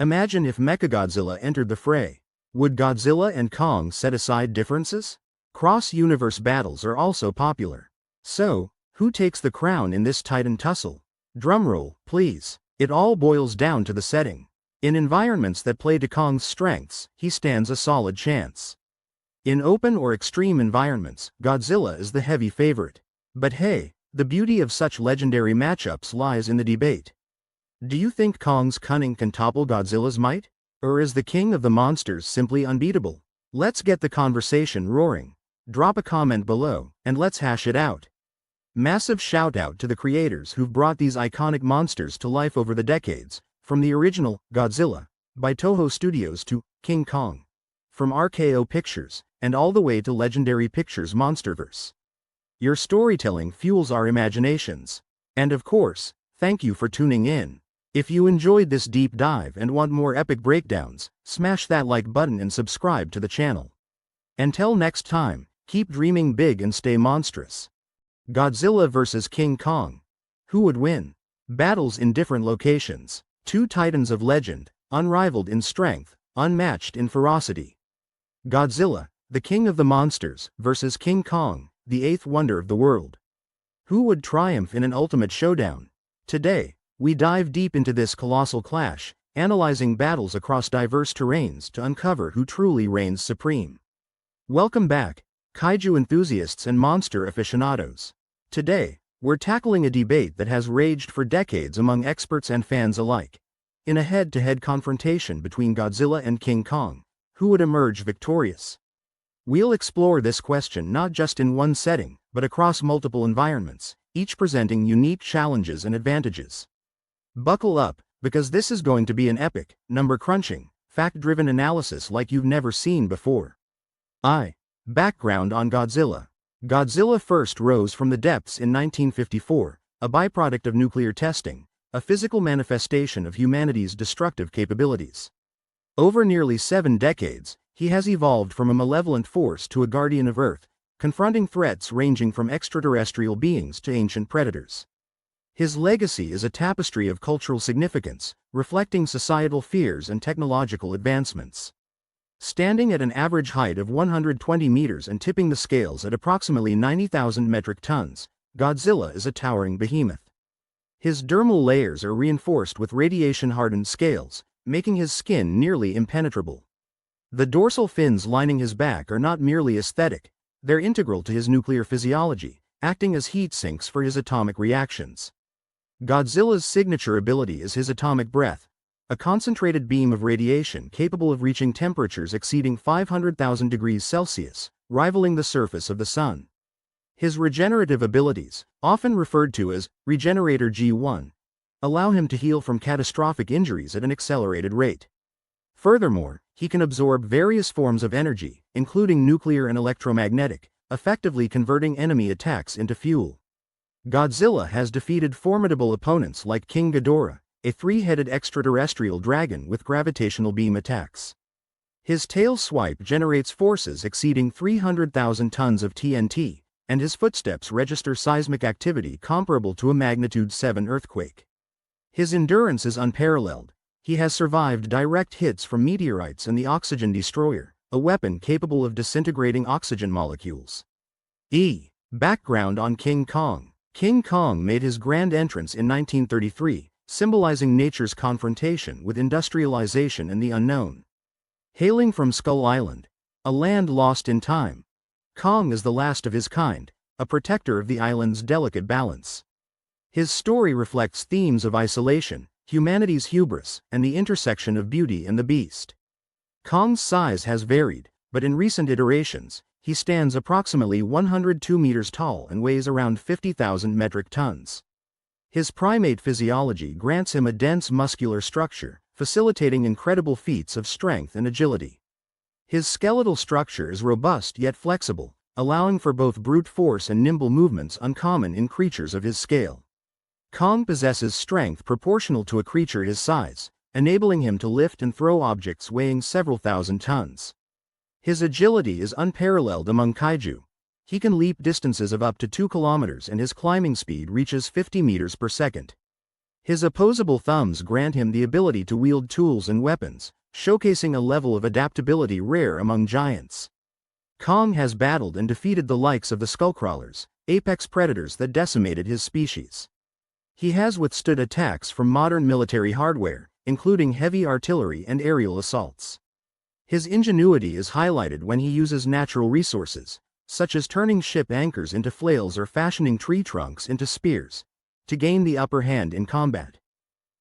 Imagine if Mechagodzilla entered the fray. Would Godzilla and Kong set aside differences? Cross-universe battles are also popular. So, who takes the crown in this titan tussle? Drumroll, please. It all boils down to the setting. In environments that play to Kong's strengths, he stands a solid chance. In open or extreme environments, Godzilla is the heavy favorite. But hey, the beauty of such legendary matchups lies in the debate. Do you think Kong's cunning can topple Godzilla's might? Or is the king of the monsters simply unbeatable? Let's get the conversation roaring. Drop a comment below, and let's hash it out. Massive shout out to the creators who've brought these iconic monsters to life over the decades, from the original, Godzilla, by Toho Studios to King Kong. From RKO Pictures, and all the way to Legendary Pictures' Monsterverse. Your storytelling fuels our imaginations. And of course, thank you for tuning in. If you enjoyed this deep dive and want more epic breakdowns, smash that like button and subscribe to the channel. Until next time, keep dreaming big and stay monstrous. Godzilla vs. King Kong. Who would win? Battles in different locations. Two titans of legend, unrivaled in strength, unmatched in ferocity. Godzilla, the king of the monsters, versus King Kong, the eighth wonder of the world. Who would triumph in an ultimate showdown? Today, we dive deep into this colossal clash, analyzing battles across diverse terrains to uncover who truly reigns supreme. Welcome back, kaiju enthusiasts and monster aficionados. Today, we're tackling a debate that has raged for decades among experts and fans alike. In a head-to-head confrontation between Godzilla and King Kong, who would emerge victorious? We'll explore this question not just in one setting, but across multiple environments, each presenting unique challenges and advantages. Buckle up, because this is going to be an epic, number-crunching, fact-driven analysis like you've never seen before. Background on Godzilla. Godzilla first rose from the depths in 1954, a byproduct of nuclear testing, a physical manifestation of humanity's destructive capabilities. Over nearly 7 decades, he has evolved from a malevolent force to a guardian of Earth, confronting threats ranging from extraterrestrial beings to ancient predators. His legacy is a tapestry of cultural significance, reflecting societal fears and technological advancements. Standing at an average height of 120 meters and tipping the scales at approximately 90,000 metric tons, Godzilla is a towering behemoth. His dermal layers are reinforced with radiation-hardened scales, making his skin nearly impenetrable. The dorsal fins lining his back are not merely aesthetic, they're integral to his nuclear physiology, acting as heat sinks for his atomic reactions. Godzilla's signature ability is his atomic breath, a concentrated beam of radiation capable of reaching temperatures exceeding 500,000 degrees Celsius, rivaling the surface of the sun. His regenerative abilities, often referred to as Regenerator G1, allow him to heal from catastrophic injuries at an accelerated rate. Furthermore, he can absorb various forms of energy, including nuclear and electromagnetic, effectively converting enemy attacks into fuel. Godzilla has defeated formidable opponents like King Ghidorah, a 3-headed extraterrestrial dragon with gravitational beam attacks. His tail swipe generates forces exceeding 300,000 tons of TNT, and his footsteps register seismic activity comparable to a magnitude 7 earthquake. His endurance is unparalleled. He has survived direct hits from meteorites and the Oxygen Destroyer, a weapon capable of disintegrating oxygen molecules. Background on King Kong. King Kong made his grand entrance in 1933, symbolizing nature's confrontation with industrialization and the unknown. Hailing from Skull Island, a land lost in time, Kong is the last of his kind, a protector of the island's delicate balance. His story reflects themes of isolation, humanity's hubris, and the intersection of beauty and the beast. Kong's size has varied, but in recent iterations, he stands approximately 102 meters tall and weighs around 50,000 metric tons. His primate physiology grants him a dense muscular structure, facilitating incredible feats of strength and agility. His skeletal structure is robust yet flexible, allowing for both brute force and nimble movements uncommon in creatures of his scale. Kong possesses strength proportional to a creature his size, enabling him to lift and throw objects weighing several thousand tons. His agility is unparalleled among kaiju. He can leap distances of up to 2 kilometers and his climbing speed reaches 50 meters per second. His opposable thumbs grant him the ability to wield tools and weapons, showcasing a level of adaptability rare among giants. Kong has battled and defeated the likes of the skullcrawlers, apex predators that decimated his species. He has withstood attacks from modern military hardware, including heavy artillery and aerial assaults. His ingenuity is highlighted when he uses natural resources, such as turning ship anchors into flails or fashioning tree trunks into spears, to gain the upper hand in combat.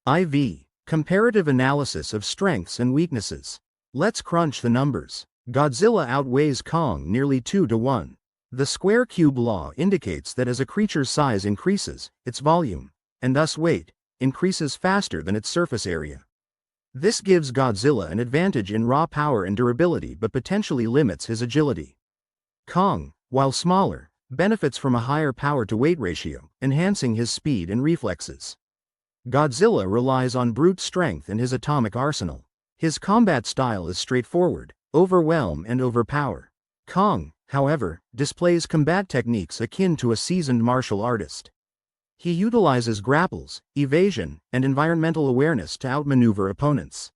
IV. Comparative analysis of strengths and weaknesses. Let's crunch the numbers. Godzilla outweighs Kong nearly 2 to 1. The square cube law indicates that as a creature's size increases, its volume, and thus weight, increases faster than its surface area. This gives Godzilla an advantage in raw power and durability but potentially limits his agility. Kong, while smaller, benefits from a higher power-to-weight ratio, enhancing his speed and reflexes. Godzilla relies on brute strength and his atomic arsenal. His combat style is straightforward, overwhelm and overpower. Kong, however, displays combat techniques akin to a seasoned martial artist. He utilizes grapples, evasion, and environmental awareness to outmaneuver opponents.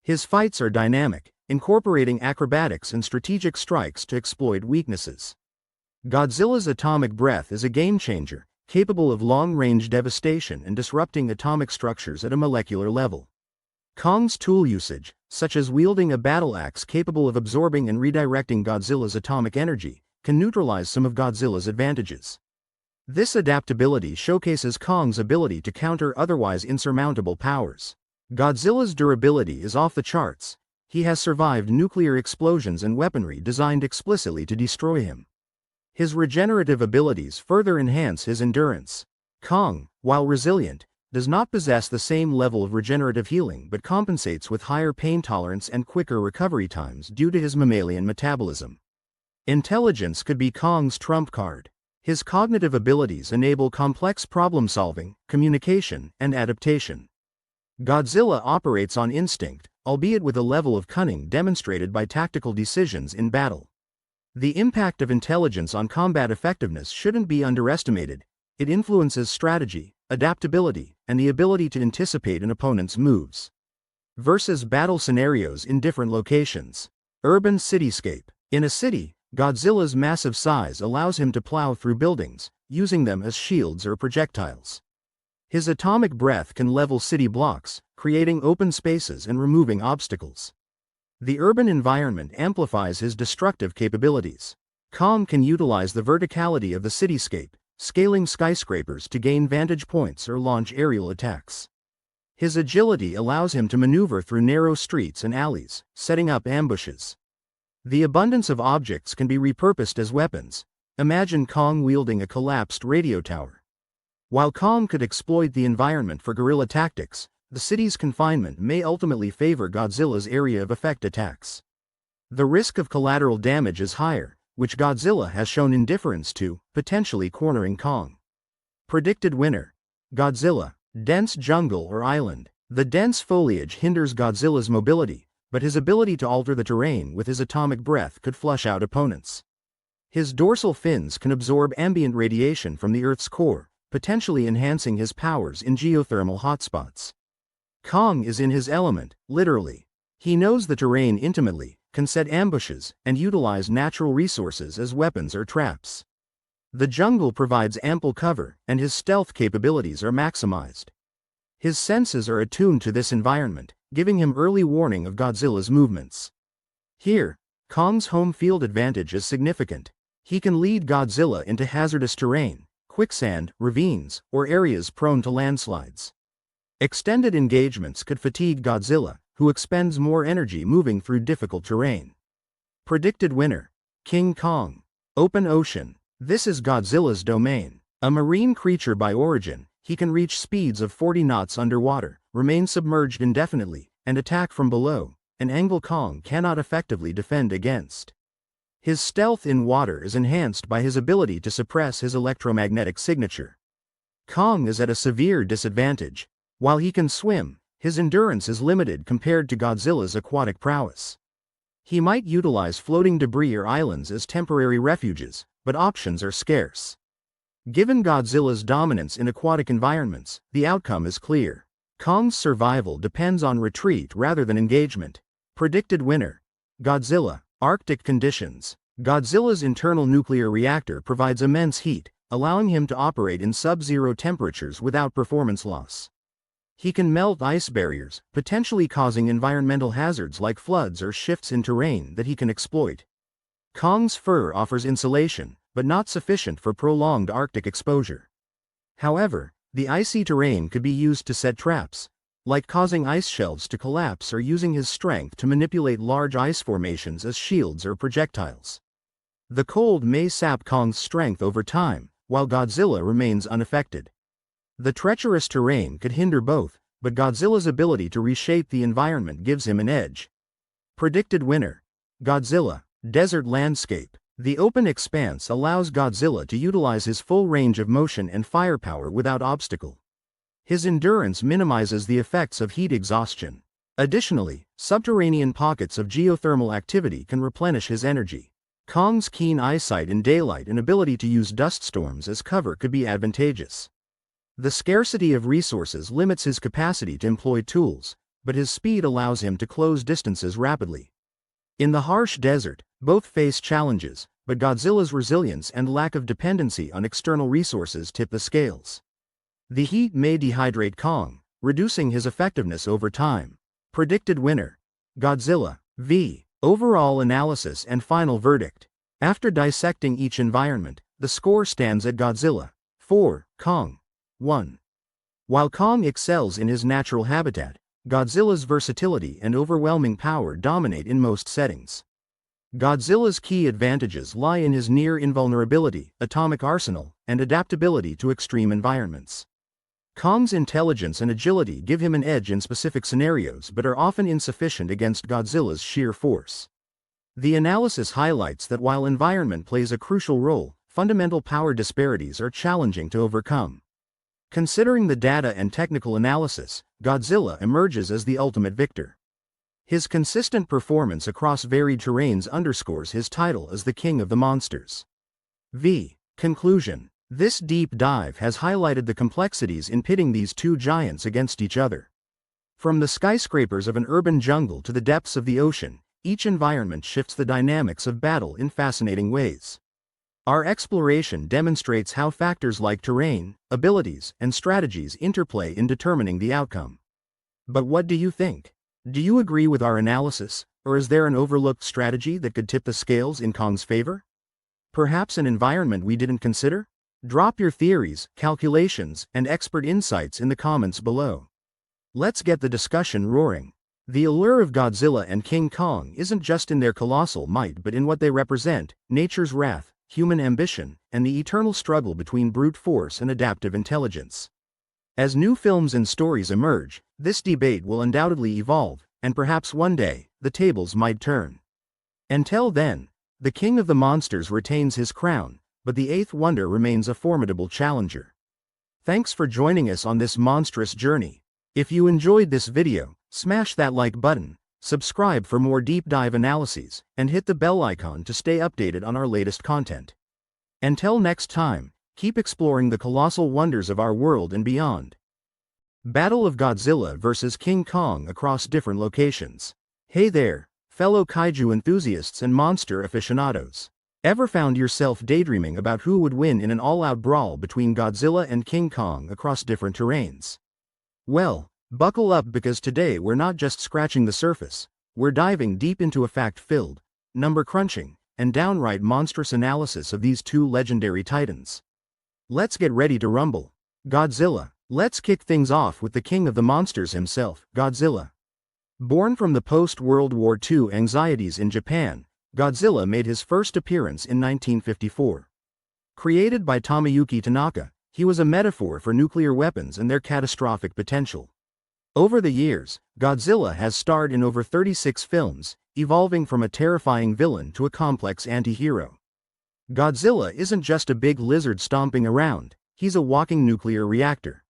His fights are dynamic, incorporating acrobatics and strategic strikes to exploit weaknesses. Godzilla's atomic breath is a game-changer, capable of long-range devastation and disrupting atomic structures at a molecular level. Kong's tool usage, such as wielding a battle axe capable of absorbing and redirecting Godzilla's atomic energy, can neutralize some of Godzilla's advantages. This adaptability showcases Kong's ability to counter otherwise insurmountable powers. Godzilla's durability is off the charts. He has survived nuclear explosions and weaponry designed explicitly to destroy him. His regenerative abilities further enhance his endurance. Kong, while resilient, does not possess the same level of regenerative healing but compensates with higher pain tolerance and quicker recovery times due to his mammalian metabolism. Intelligence could be Kong's trump card. His cognitive abilities enable complex problem-solving, communication, and adaptation. Godzilla operates on instinct, albeit with a level of cunning demonstrated by tactical decisions in battle. The impact of intelligence on combat effectiveness shouldn't be underestimated. It influences strategy, adaptability, and the ability to anticipate an opponent's moves. Versus battle scenarios in different locations. Urban cityscape. In a city, Godzilla's massive size allows him to plow through buildings, using them as shields or projectiles. His atomic breath can level city blocks, creating open spaces and removing obstacles. The urban environment amplifies his destructive capabilities. Kong can utilize the verticality of the cityscape, scaling skyscrapers to gain vantage points or launch aerial attacks. His agility allows him to maneuver through narrow streets and alleys, setting up ambushes. The abundance of objects can be repurposed as weapons. Imagine Kong wielding a collapsed radio tower. While Kong could exploit the environment for guerrilla tactics, the city's confinement may ultimately favor Godzilla's area of effect attacks. The risk of collateral damage is higher, which Godzilla has shown indifference to, potentially cornering Kong. Predicted winner. Godzilla. Dense jungle or island. The dense foliage hinders Godzilla's mobility, but his ability to alter the terrain with his atomic breath could flush out opponents. His dorsal fins can absorb ambient radiation from the Earth's core, potentially enhancing his powers in geothermal hotspots. Kong is in his element, literally. He knows the terrain intimately, can set ambushes, and utilize natural resources as weapons or traps. The jungle provides ample cover, and his stealth capabilities are maximized. His senses are attuned to this environment, giving him early warning of Godzilla's movements. Here, Kong's home field advantage is significant. He can lead Godzilla into hazardous terrain, quicksand, ravines, or areas prone to landslides. Extended engagements could fatigue Godzilla, who expends more energy moving through difficult terrain. Predicted winner. King Kong. Open ocean. This is Godzilla's domain. A marine creature by origin, he can reach speeds of 40 knots underwater, remain submerged indefinitely, and attack from below, an angle Kong cannot effectively defend against. His stealth in water is enhanced by his ability to suppress his electromagnetic signature. Kong is at a severe disadvantage. While he can swim, his endurance is limited compared to Godzilla's aquatic prowess. He might utilize floating debris or islands as temporary refuges, but options are scarce. Given Godzilla's dominance in aquatic environments, the outcome is clear. Kong's survival depends on retreat rather than engagement. Predicted winner: Godzilla. Arctic conditions. Godzilla's internal nuclear reactor provides immense heat, allowing him to operate in sub-zero temperatures without performance loss. He can melt ice barriers, potentially causing environmental hazards like floods or shifts in terrain that he can exploit. Kong's fur offers insulation, but not sufficient for prolonged Arctic exposure. However, the icy terrain could be used to set traps, like causing ice shelves to collapse or using his strength to manipulate large ice formations as shields or projectiles. The cold may sap Kong's strength over time, while Godzilla remains unaffected. The treacherous terrain could hinder both, but Godzilla's ability to reshape the environment gives him an edge. Predicted winner: Godzilla. Desert landscape. The open expanse allows Godzilla to utilize his full range of motion and firepower without obstacle. His endurance minimizes the effects of heat exhaustion. Additionally, subterranean pockets of geothermal activity can replenish his energy. Kong's keen eyesight in daylight and ability to use dust storms as cover could be advantageous. The scarcity of resources limits his capacity to employ tools, but his speed allows him to close distances rapidly. In the harsh desert, both face challenges, but Godzilla's resilience and lack of dependency on external resources tip the scales. The heat may dehydrate Kong, reducing his effectiveness over time. Predicted winner: Godzilla. V. Overall analysis and final verdict. After dissecting each environment, the score stands at Godzilla 4, Kong 1. While Kong excels in his natural habitat, Godzilla's versatility and overwhelming power dominate in most settings. Godzilla's key advantages lie in his near-invulnerability, atomic arsenal, and adaptability to extreme environments. Kong's intelligence and agility give him an edge in specific scenarios but are often insufficient against Godzilla's sheer force. The analysis highlights that while environment plays a crucial role, fundamental power disparities are challenging to overcome. Considering the data and technical analysis, Godzilla emerges as the ultimate victor. His consistent performance across varied terrains underscores his title as the king of the monsters. V. Conclusion. This deep dive has highlighted the complexities in pitting these two giants against each other. From the skyscrapers of an urban jungle to the depths of the ocean, each environment shifts the dynamics of battle in fascinating ways. Our exploration demonstrates how factors like terrain, abilities, and strategies interplay in determining the outcome. But what do you think? Do you agree with our analysis, or is there an overlooked strategy that could tip the scales in Kong's favor? Perhaps an environment we didn't consider? Drop your theories, calculations, and expert insights in the comments below. Let's get the discussion roaring. The allure of Godzilla and King Kong isn't just in their colossal might but in what they represent: nature's wrath, human ambition, and the eternal struggle between brute force and adaptive intelligence. As new films and stories emerge, this debate will undoubtedly evolve, and perhaps one day, the tables might turn. Until then, the king of the monsters retains his crown, but the eighth wonder remains a formidable challenger. Thanks for joining us on this monstrous journey. If you enjoyed this video, smash that like button, subscribe for more deep dive analyses, and hit the bell icon to stay updated on our latest content. Until next time, keep exploring the colossal wonders of our world and beyond. Battle of Godzilla vs. King Kong across different locations. Hey there, fellow kaiju enthusiasts and monster aficionados. Ever found yourself daydreaming about who would win in an all-out brawl between Godzilla and King Kong across different terrains? Well, buckle up, because today we're not just scratching the surface, we're diving deep into a fact-filled, number-crunching, and downright monstrous analysis of these two legendary titans. Let's get ready to rumble. Godzilla. Let's kick things off with the king of the monsters himself, Godzilla. Born from the post-World War II anxieties in Japan, Godzilla made his first appearance in 1954. Created by Tomoyuki Tanaka, he was a metaphor for nuclear weapons and their catastrophic potential. Over the years, Godzilla has starred in over 36 films, evolving from a terrifying villain to a complex anti-hero. Godzilla isn't just a big lizard stomping around, he's a walking nuclear reactor.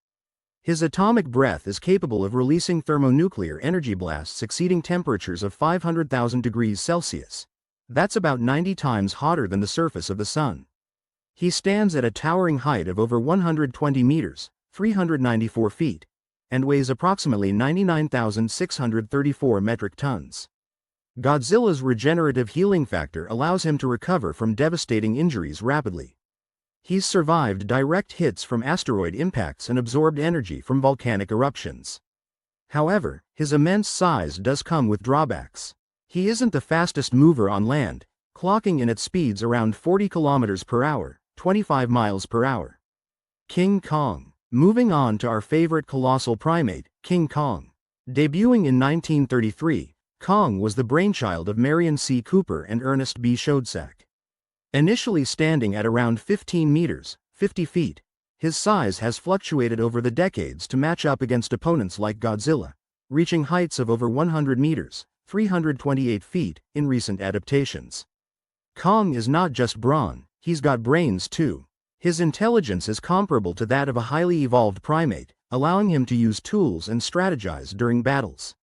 His atomic breath is capable of releasing thermonuclear energy blasts exceeding temperatures of 500,000 degrees Celsius. That's about 90 times hotter than the surface of the sun. He stands at a towering height of over 120 meters, 394 feet, and weighs approximately 99,634 metric tons. Godzilla's regenerative healing factor allows him to recover from devastating injuries rapidly. He's survived direct hits from asteroid impacts and absorbed energy from volcanic eruptions. However, his immense size does come with drawbacks. He isn't the fastest mover on land, clocking in at speeds around 40 kilometers per hour, 25 miles per hour. King Kong. Moving on to our favorite colossal primate, King Kong. Debuting in 1933, Kong was the brainchild of Marion C. Cooper and Ernest B. Schoedsack. Initially standing at around 15 meters, 50 feet, his size has fluctuated over the decades to match up against opponents like Godzilla, reaching heights of over 100 meters, 328 feet, in recent adaptations. Kong is not just brawn, he's got brains too. His intelligence is comparable to that of a highly evolved primate, allowing him to use tools and strategize during battles.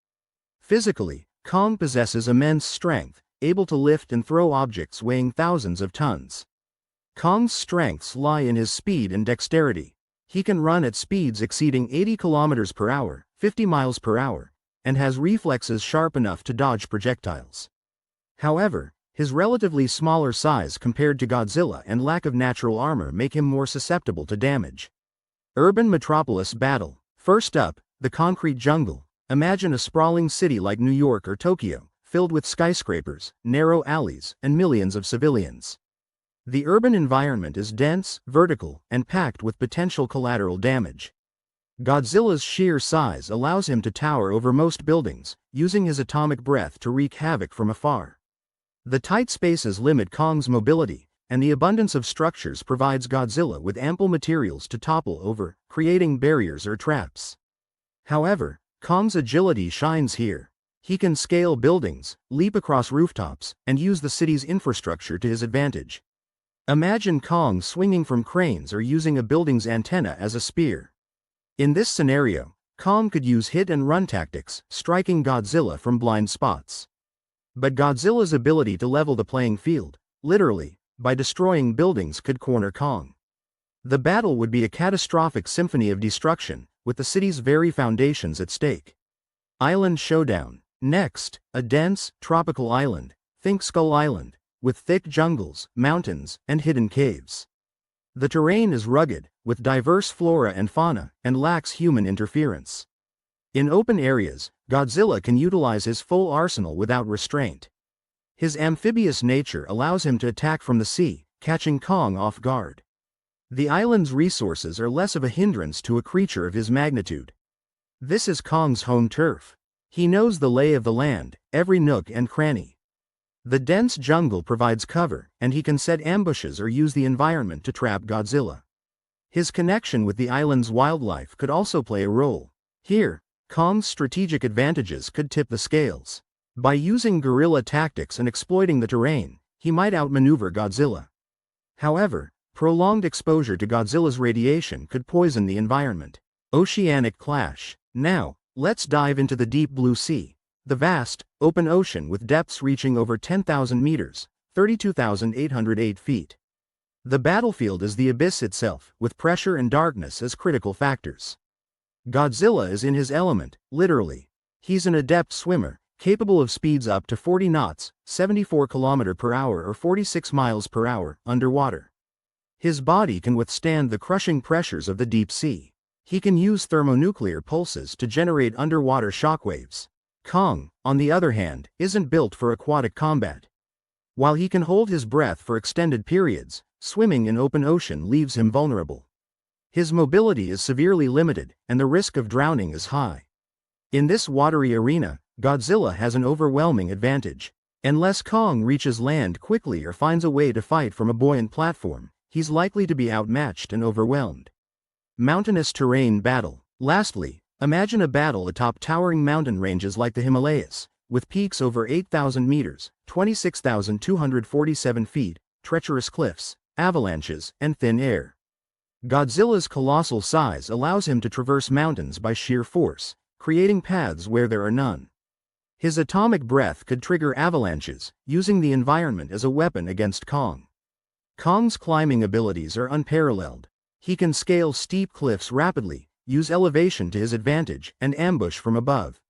Physically, Kong possesses immense strength, able to lift and throw objects weighing thousands of tons. Kong's strengths lie in his speed and dexterity. He can run at speeds exceeding 80 kilometers per hour, 50 miles per hour, and has reflexes sharp enough to dodge projectiles. However, his relatively smaller size compared to Godzilla and lack of natural armor make him more susceptible to damage. Urban metropolis battle. First up, the concrete jungle. Imagine a sprawling city like New York or Tokyo, filled with skyscrapers, narrow alleys, and millions of civilians. The urban environment is dense, vertical, and packed with potential collateral damage. Godzilla's sheer size allows him to tower over most buildings, using his atomic breath to wreak havoc from afar. The tight spaces limit Kong's mobility, and the abundance of structures provides Godzilla with ample materials to topple over, creating barriers or traps. However, Kong's agility shines here. He can scale buildings, leap across rooftops, and use the city's infrastructure to his advantage. Imagine Kong swinging from cranes or using a building's antenna as a spear. In this scenario, Kong could use hit-and-run tactics, striking Godzilla from blind spots. But Godzilla's ability to level the playing field, literally, by destroying buildings could corner Kong. The battle would be a catastrophic symphony of destruction, with the city's very foundations at stake. Island Showdown. Next, a dense, tropical island, think Skull Island, with thick jungles, mountains, and hidden caves. The terrain is rugged, with diverse flora and fauna, and lacks human interference. In open areas, Godzilla can utilize his full arsenal without restraint. His amphibious nature allows him to attack from the sea, catching Kong off guard. The island's resources are less of a hindrance to a creature of his magnitude. This is Kong's home turf. He knows the lay of the land, every nook and cranny. The dense jungle provides cover, and he can set ambushes or use the environment to trap Godzilla. His connection with the island's wildlife could also play a role. Here, Kong's strategic advantages could tip the scales. By using guerrilla tactics and exploiting the terrain, he might outmaneuver Godzilla. However, prolonged exposure to Godzilla's radiation could poison the environment. Oceanic clash. Now, let's dive into the deep blue sea, the vast, open ocean with depths reaching over 10,000 meters, 32,808 feet. The battlefield is the abyss itself, with pressure and darkness as critical factors. Godzilla is in his element, literally. He's an adept swimmer, capable of speeds up to 40 knots, 74 km per hour or 46 miles per hour, underwater. His body can withstand the crushing pressures of the deep sea. He can use thermonuclear pulses to generate underwater shockwaves. Kong, on the other hand, isn't built for aquatic combat. While he can hold his breath for extended periods, swimming in open ocean leaves him vulnerable. His mobility is severely limited, and the risk of drowning is high. In this watery arena, Godzilla has an overwhelming advantage. Unless Kong reaches land quickly or finds a way to fight from a buoyant platform, he's likely to be outmatched and overwhelmed. Mountainous terrain battle. Lastly, imagine a battle atop towering mountain ranges like the Himalayas, with peaks over 8,000 meters, 26,247 feet, treacherous cliffs, avalanches, and thin air. Godzilla's colossal size allows him to traverse mountains by sheer force, creating paths where there are none. His atomic breath could trigger avalanches, using the environment as a weapon against Kong. Kong's climbing abilities are unparalleled. He can scale steep cliffs rapidly, use elevation to his advantage, and ambush from above.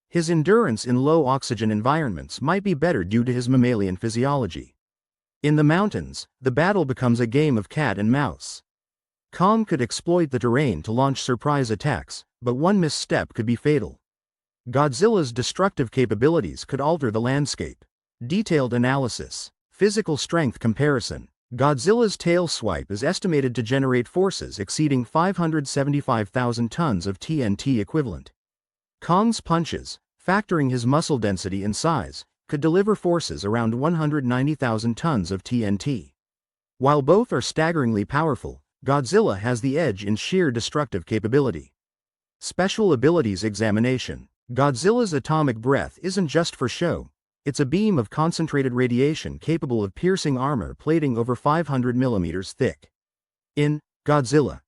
His endurance in low-oxygen environments might be better due to his mammalian physiology. In the mountains, the battle becomes a game of cat and mouse. Kong could exploit the terrain to launch surprise attacks, but one misstep could be fatal. Godzilla's destructive capabilities could alter the landscape. Detailed analysis. Physical strength comparison. Godzilla's tail swipe is estimated to generate forces exceeding 575,000 tons of TNT equivalent. Kong's punches, factoring his muscle density and size, could deliver forces around 190,000 tons of TNT. While both are staggeringly powerful, Godzilla has the edge in sheer destructive capability. Special abilities examination. Godzilla's atomic breath isn't just for show, it's a beam of concentrated radiation capable of piercing armor plating over 500 millimeters thick. In Godzilla,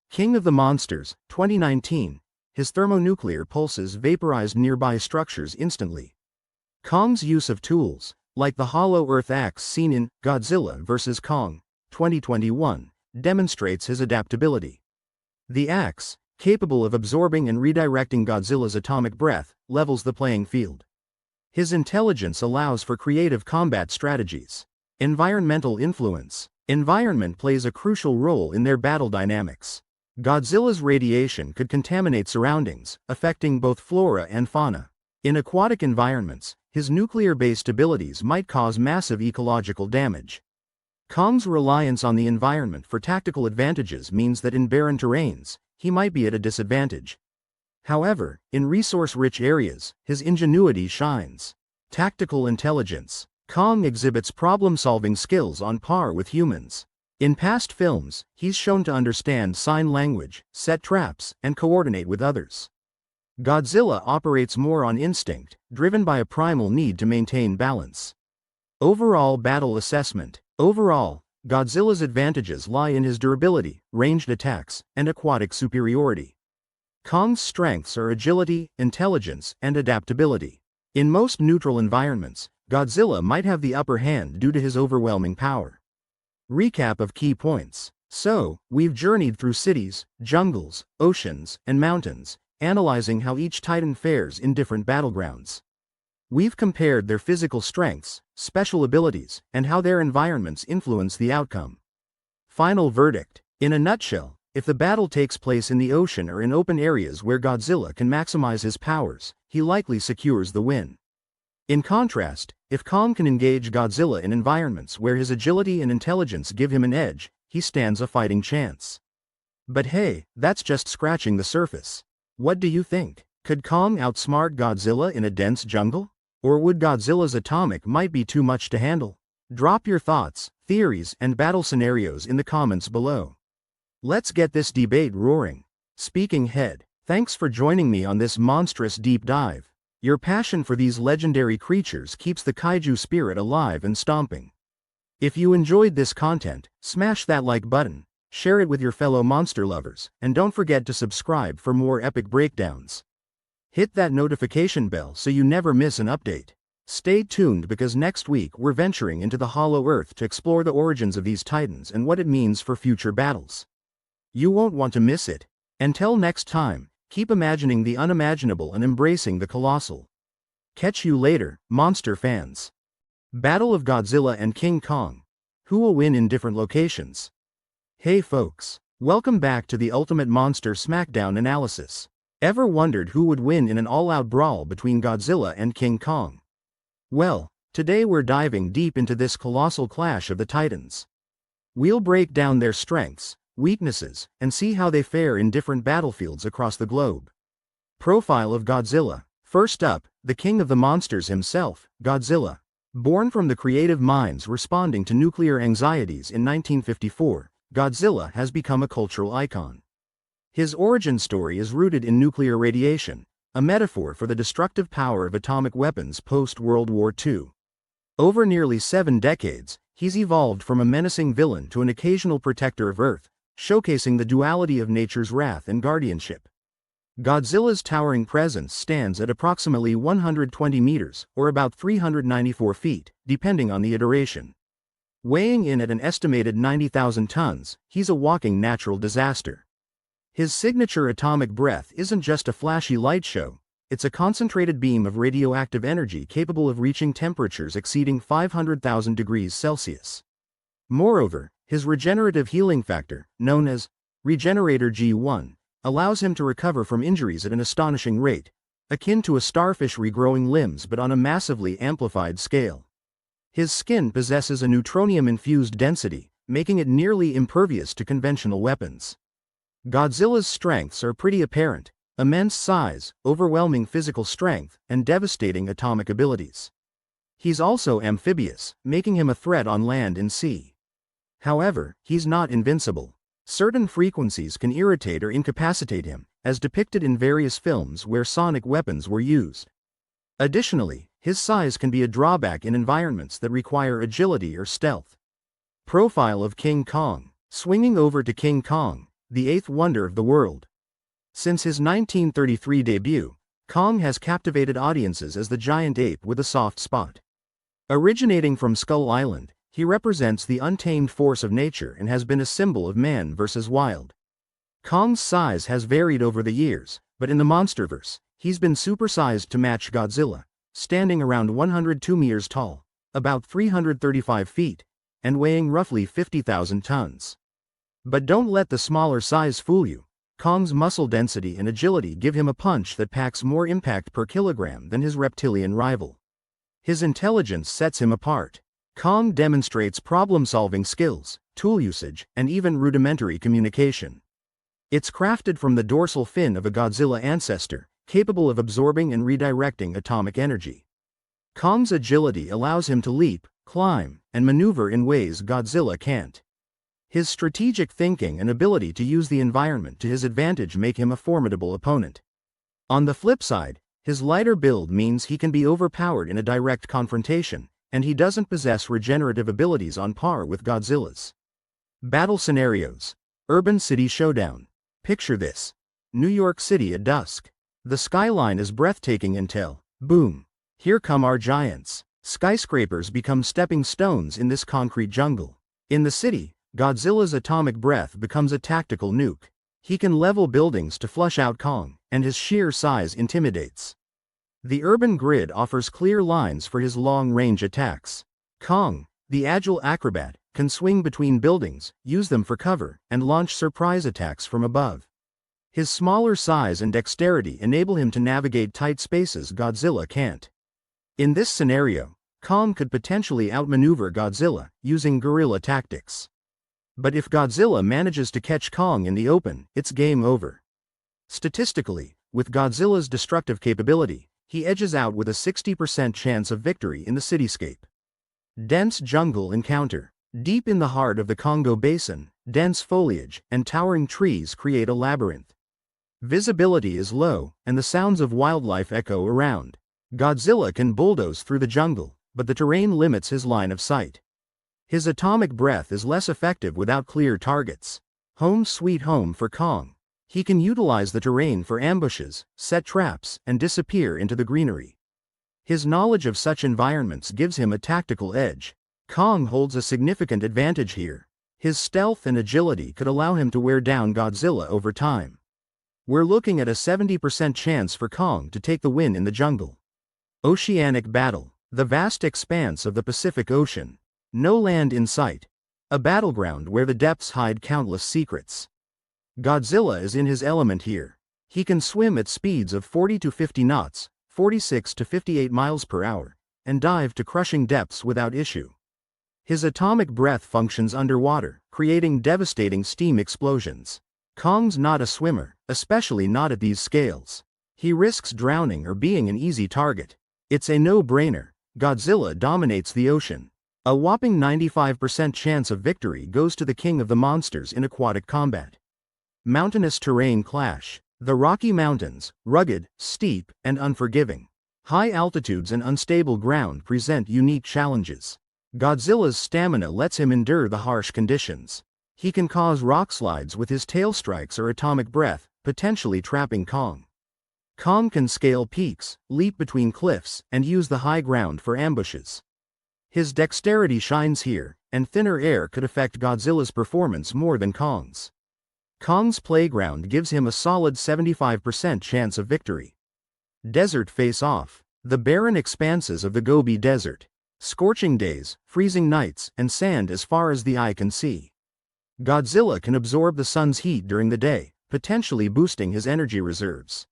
King of the Monsters, 2019, his thermonuclear pulses vaporized nearby structures instantly. Kong's use of tools, like the hollow earth axe seen in Godzilla vs. Kong, 2021, demonstrates his adaptability. The axe, capable of absorbing and redirecting Godzilla's atomic breath, levels the playing field. His intelligence allows for creative combat strategies. Environmental influence. Environment plays a crucial role in their battle dynamics. Godzilla's radiation could contaminate surroundings, affecting both flora and fauna. In aquatic environments, his nuclear-based abilities might cause massive ecological damage. Kong's reliance on the environment for tactical advantages means that in barren terrains, he might be at a disadvantage. However, in resource-rich areas, his ingenuity shines. Tactical intelligence. Kong exhibits problem-solving skills on par with humans. In past films, he's shown to understand sign language, set traps, and coordinate with others. Godzilla operates more on instinct, driven by a primal need to maintain balance. Overall battle assessment. Overall, Godzilla's advantages lie in his durability, ranged attacks, and aquatic superiority. Kong's strengths are agility, intelligence, and adaptability. In most neutral environments, Godzilla might have the upper hand due to his overwhelming power. Recap of key points. So, we've journeyed through cities, jungles, oceans, and mountains, analyzing how each titan fares in different battlegrounds. We've compared their physical strengths, special abilities, and how their environments influence the outcome. Final verdict. In a nutshell, if the battle takes place in the ocean or in open areas where Godzilla can maximize his powers, he likely secures the win. In contrast, if Kong can engage Godzilla in environments where his agility and intelligence give him an edge, he stands a fighting chance. But hey, that's just scratching the surface. What do you think? Could Kong outsmart Godzilla in a dense jungle? Or would Godzilla's atomic might be too much to handle? Drop your thoughts, theories, and battle scenarios in the comments below. Let's get this debate roaring. Speaking head, thanks for joining me on this monstrous deep dive. Your passion for these legendary creatures keeps the kaiju spirit alive and stomping. If you enjoyed this content, smash that like button, share it with your fellow monster lovers, and don't forget to subscribe for more epic breakdowns. Hit that notification bell so you never miss an update. Stay tuned because next week we're venturing into the Hollow Earth to explore the origins of these titans and what it means for future battles. You won't want to miss it. Until next time, keep imagining the unimaginable and embracing the colossal. Catch you later, monster fans. Battle of Godzilla and King Kong. Who will win in different locations? Hey folks, welcome back to the Ultimate Monster Smackdown analysis. Ever wondered who would win in an all-out brawl between Godzilla and King Kong? Well, today we're diving deep into this colossal clash of the titans. We'll break down their strengths, weaknesses, and see how they fare in different battlefields across the globe. Profile of Godzilla. First up, the king of the monsters himself, Godzilla. Born from the creative minds responding to nuclear anxieties in 1954, Godzilla has become a cultural icon. His origin story is rooted in nuclear radiation, a metaphor for the destructive power of atomic weapons post-World War II. Over nearly 7 decades, he's evolved from a menacing villain to an occasional protector of Earth, showcasing the duality of nature's wrath and guardianship. Godzilla's towering presence stands at approximately 120 meters, or about 394 feet, depending on the iteration. Weighing in at an estimated 90,000 tons, he's a walking natural disaster. His signature atomic breath isn't just a flashy light show, it's a concentrated beam of radioactive energy capable of reaching temperatures exceeding 500,000 degrees Celsius. Moreover, his regenerative healing factor, known as Regenerator G1, allows him to recover from injuries at an astonishing rate, akin to a starfish regrowing limbs but on a massively amplified scale. His skin possesses a neutronium-infused density, making it nearly impervious to conventional weapons. Godzilla's strengths are pretty apparent: immense size, overwhelming physical strength, and devastating atomic abilities. He's also amphibious, making him a threat on land and sea. However, he's not invincible. Certain frequencies can irritate or incapacitate him, as depicted in various films where sonic weapons were used. Additionally, his size can be a drawback in environments that require agility or stealth. Profile of King Kong. Swinging over to King Kong, the eighth wonder of the world. Since his 1933 debut, Kong has captivated audiences as the giant ape with a soft spot. Originating from Skull Island, he represents the untamed force of nature and has been a symbol of man versus wild. Kong's size has varied over the years, but in the monsterverse, he's been supersized to match Godzilla, standing around 102 meters tall, about 335 feet, and weighing roughly 50,000 tons. But don't let the smaller size fool you. Kong's muscle density and agility give him a punch that packs more impact per kilogram than his reptilian rival. His intelligence sets him apart. Kong demonstrates problem-solving skills, tool usage, and even rudimentary communication. It's crafted from the dorsal fin of a Godzilla ancestor, capable of absorbing and redirecting atomic energy. Kong's agility allows him to leap, climb, and maneuver in ways Godzilla can't. His strategic thinking and ability to use the environment to his advantage make him a formidable opponent. On the flip side, his lighter build means he can be overpowered in a direct confrontation, and he doesn't possess regenerative abilities on par with Godzilla's. Battle scenarios. Urban city showdown. Picture this. New York City at dusk. The skyline is breathtaking until, boom, here come our giants. Skyscrapers become stepping stones in this concrete jungle. In the city, Godzilla's atomic breath becomes a tactical nuke. He can level buildings to flush out Kong, and his sheer size intimidates. The urban grid offers clear lines for his long-range attacks. Kong, the agile acrobat, can swing between buildings, use them for cover, and launch surprise attacks from above. His smaller size and dexterity enable him to navigate tight spaces Godzilla can't. In this scenario, Kong could potentially outmaneuver Godzilla, using guerrilla tactics. But if Godzilla manages to catch Kong in the open, it's game over. Statistically, with Godzilla's destructive capability, he edges out with a 60% chance of victory in the cityscape. Dense jungle encounter. Deep in the heart of the Congo Basin, dense foliage and towering trees create a labyrinth. Visibility is low, and the sounds of wildlife echo around. Godzilla can bulldoze through the jungle, but the terrain limits his line of sight. His atomic breath is less effective without clear targets. Home sweet home for Kong. He can utilize the terrain for ambushes, set traps, and disappear into the greenery. His knowledge of such environments gives him a tactical edge. Kong holds a significant advantage here. His stealth and agility could allow him to wear down Godzilla over time. We're looking at a 70% chance for Kong to take the win in the jungle. Oceanic battle. The vast expanse of the Pacific Ocean. No land in sight. A battleground where the depths hide countless secrets. Godzilla is in his element here. He can swim at speeds of 40 to 50 knots, 46 to 58 miles per hour, and dive to crushing depths without issue. His atomic breath functions underwater, creating devastating steam explosions. Kong's not a swimmer, especially not at these scales. He risks drowning or being an easy target. It's a no-brainer. Godzilla dominates the ocean. A whopping 95% chance of victory goes to the king of the monsters in aquatic combat. Mountainous terrain clash. The Rocky Mountains, rugged, steep, and unforgiving. High altitudes and unstable ground present unique challenges. Godzilla's stamina lets him endure the harsh conditions. He can cause rock slides with his tail strikes or atomic breath, potentially trapping Kong. Kong can scale peaks, leap between cliffs, and use the high ground for ambushes. His dexterity shines here. and thinner air could affect Godzilla's performance more than Kong's. Kong's playground gives him a solid 75% chance of victory. Desert face-off. The barren expanses of the Gobi Desert. Scorching days, freezing nights, and sand as far as the eye can see. Godzilla can absorb the sun's heat during the day, potentially boosting his energy reserves.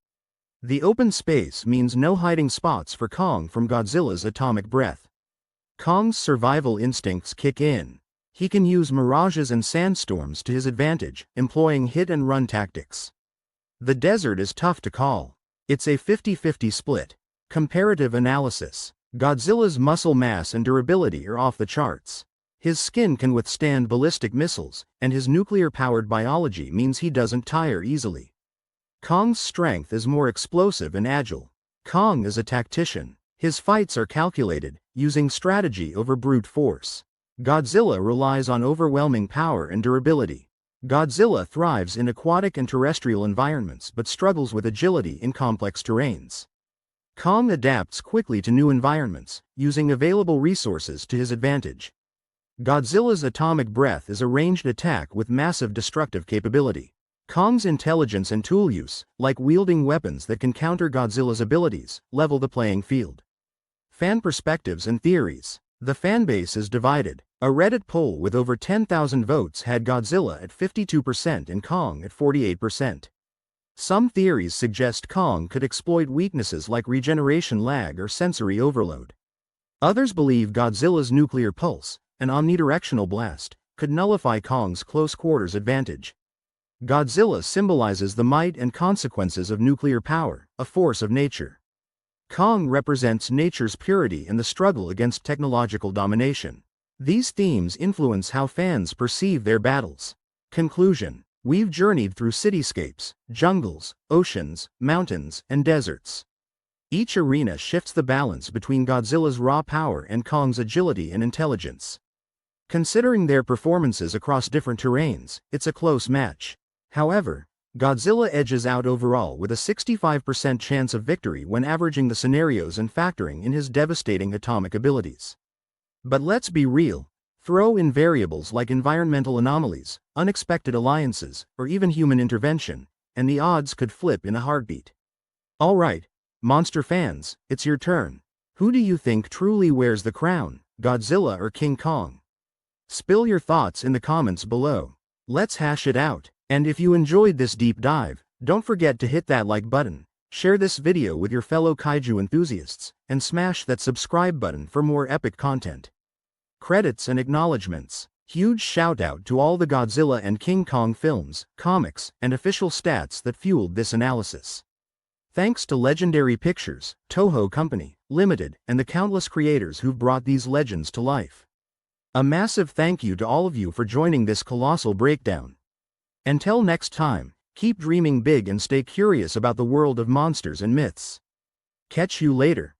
The open space means no hiding spots for Kong from Godzilla's atomic breath. Kong's survival instincts kick in. He can use mirages and sandstorms to his advantage, employing hit-and-run tactics. The desert is tough to call. It's a 50-50 split. Comparative analysis. Godzilla's muscle mass and durability are off the charts. His skin can withstand ballistic missiles, and his nuclear-powered biology means he doesn't tire easily. Kong's strength is more explosive and agile. Kong is a tactician. His fights are calculated, using strategy over brute force. Godzilla relies on overwhelming power and durability. Godzilla thrives in aquatic and terrestrial environments but struggles with agility in complex terrains. Kong adapts quickly to new environments, using available resources to his advantage. Godzilla's atomic breath is a ranged attack with massive destructive capability. Kong's intelligence and tool use, like wielding weapons that can counter Godzilla's abilities, level the playing field. Fan perspectives and theories. The fanbase is divided. A Reddit poll with over 10,000 votes had Godzilla at 52% and Kong at 48%. Some theories suggest Kong could exploit weaknesses like regeneration lag or sensory overload. Others believe Godzilla's nuclear pulse, an omnidirectional blast, could nullify Kong's close-quarters advantage. Godzilla symbolizes the might and consequences of nuclear power, a force of nature. Kong represents nature's purity and the struggle against technological domination. These themes influence how fans perceive their battles. Conclusion. We've journeyed through cityscapes, jungles, oceans, mountains, and deserts. Each arena shifts the balance between Godzilla's raw power and Kong's agility and intelligence. Considering their performances across different terrains, it's a close match. However, Godzilla edges out overall with a 65% chance of victory when averaging the scenarios and factoring in his devastating atomic abilities. But let's be real. Throw in variables like environmental anomalies, unexpected alliances, or even human intervention, and the odds could flip in a heartbeat. Alright, monster fans, it's your turn. Who do you think truly wears the crown, Godzilla or King Kong? Spill your thoughts in the comments below. Let's hash it out. And if you enjoyed this deep dive, don't forget to hit that like button, share this video with your fellow kaiju enthusiasts, and smash that subscribe button for more epic content. Credits and acknowledgements. Huge shout out to all the Godzilla and King Kong films, comics, and official stats that fueled this analysis. Thanks to Legendary Pictures, Toho Company, Limited, and the countless creators who've brought these legends to life. A massive thank you to all of you for joining this colossal breakdown. Until next time, keep dreaming big and stay curious about the world of monsters and myths. Catch you later.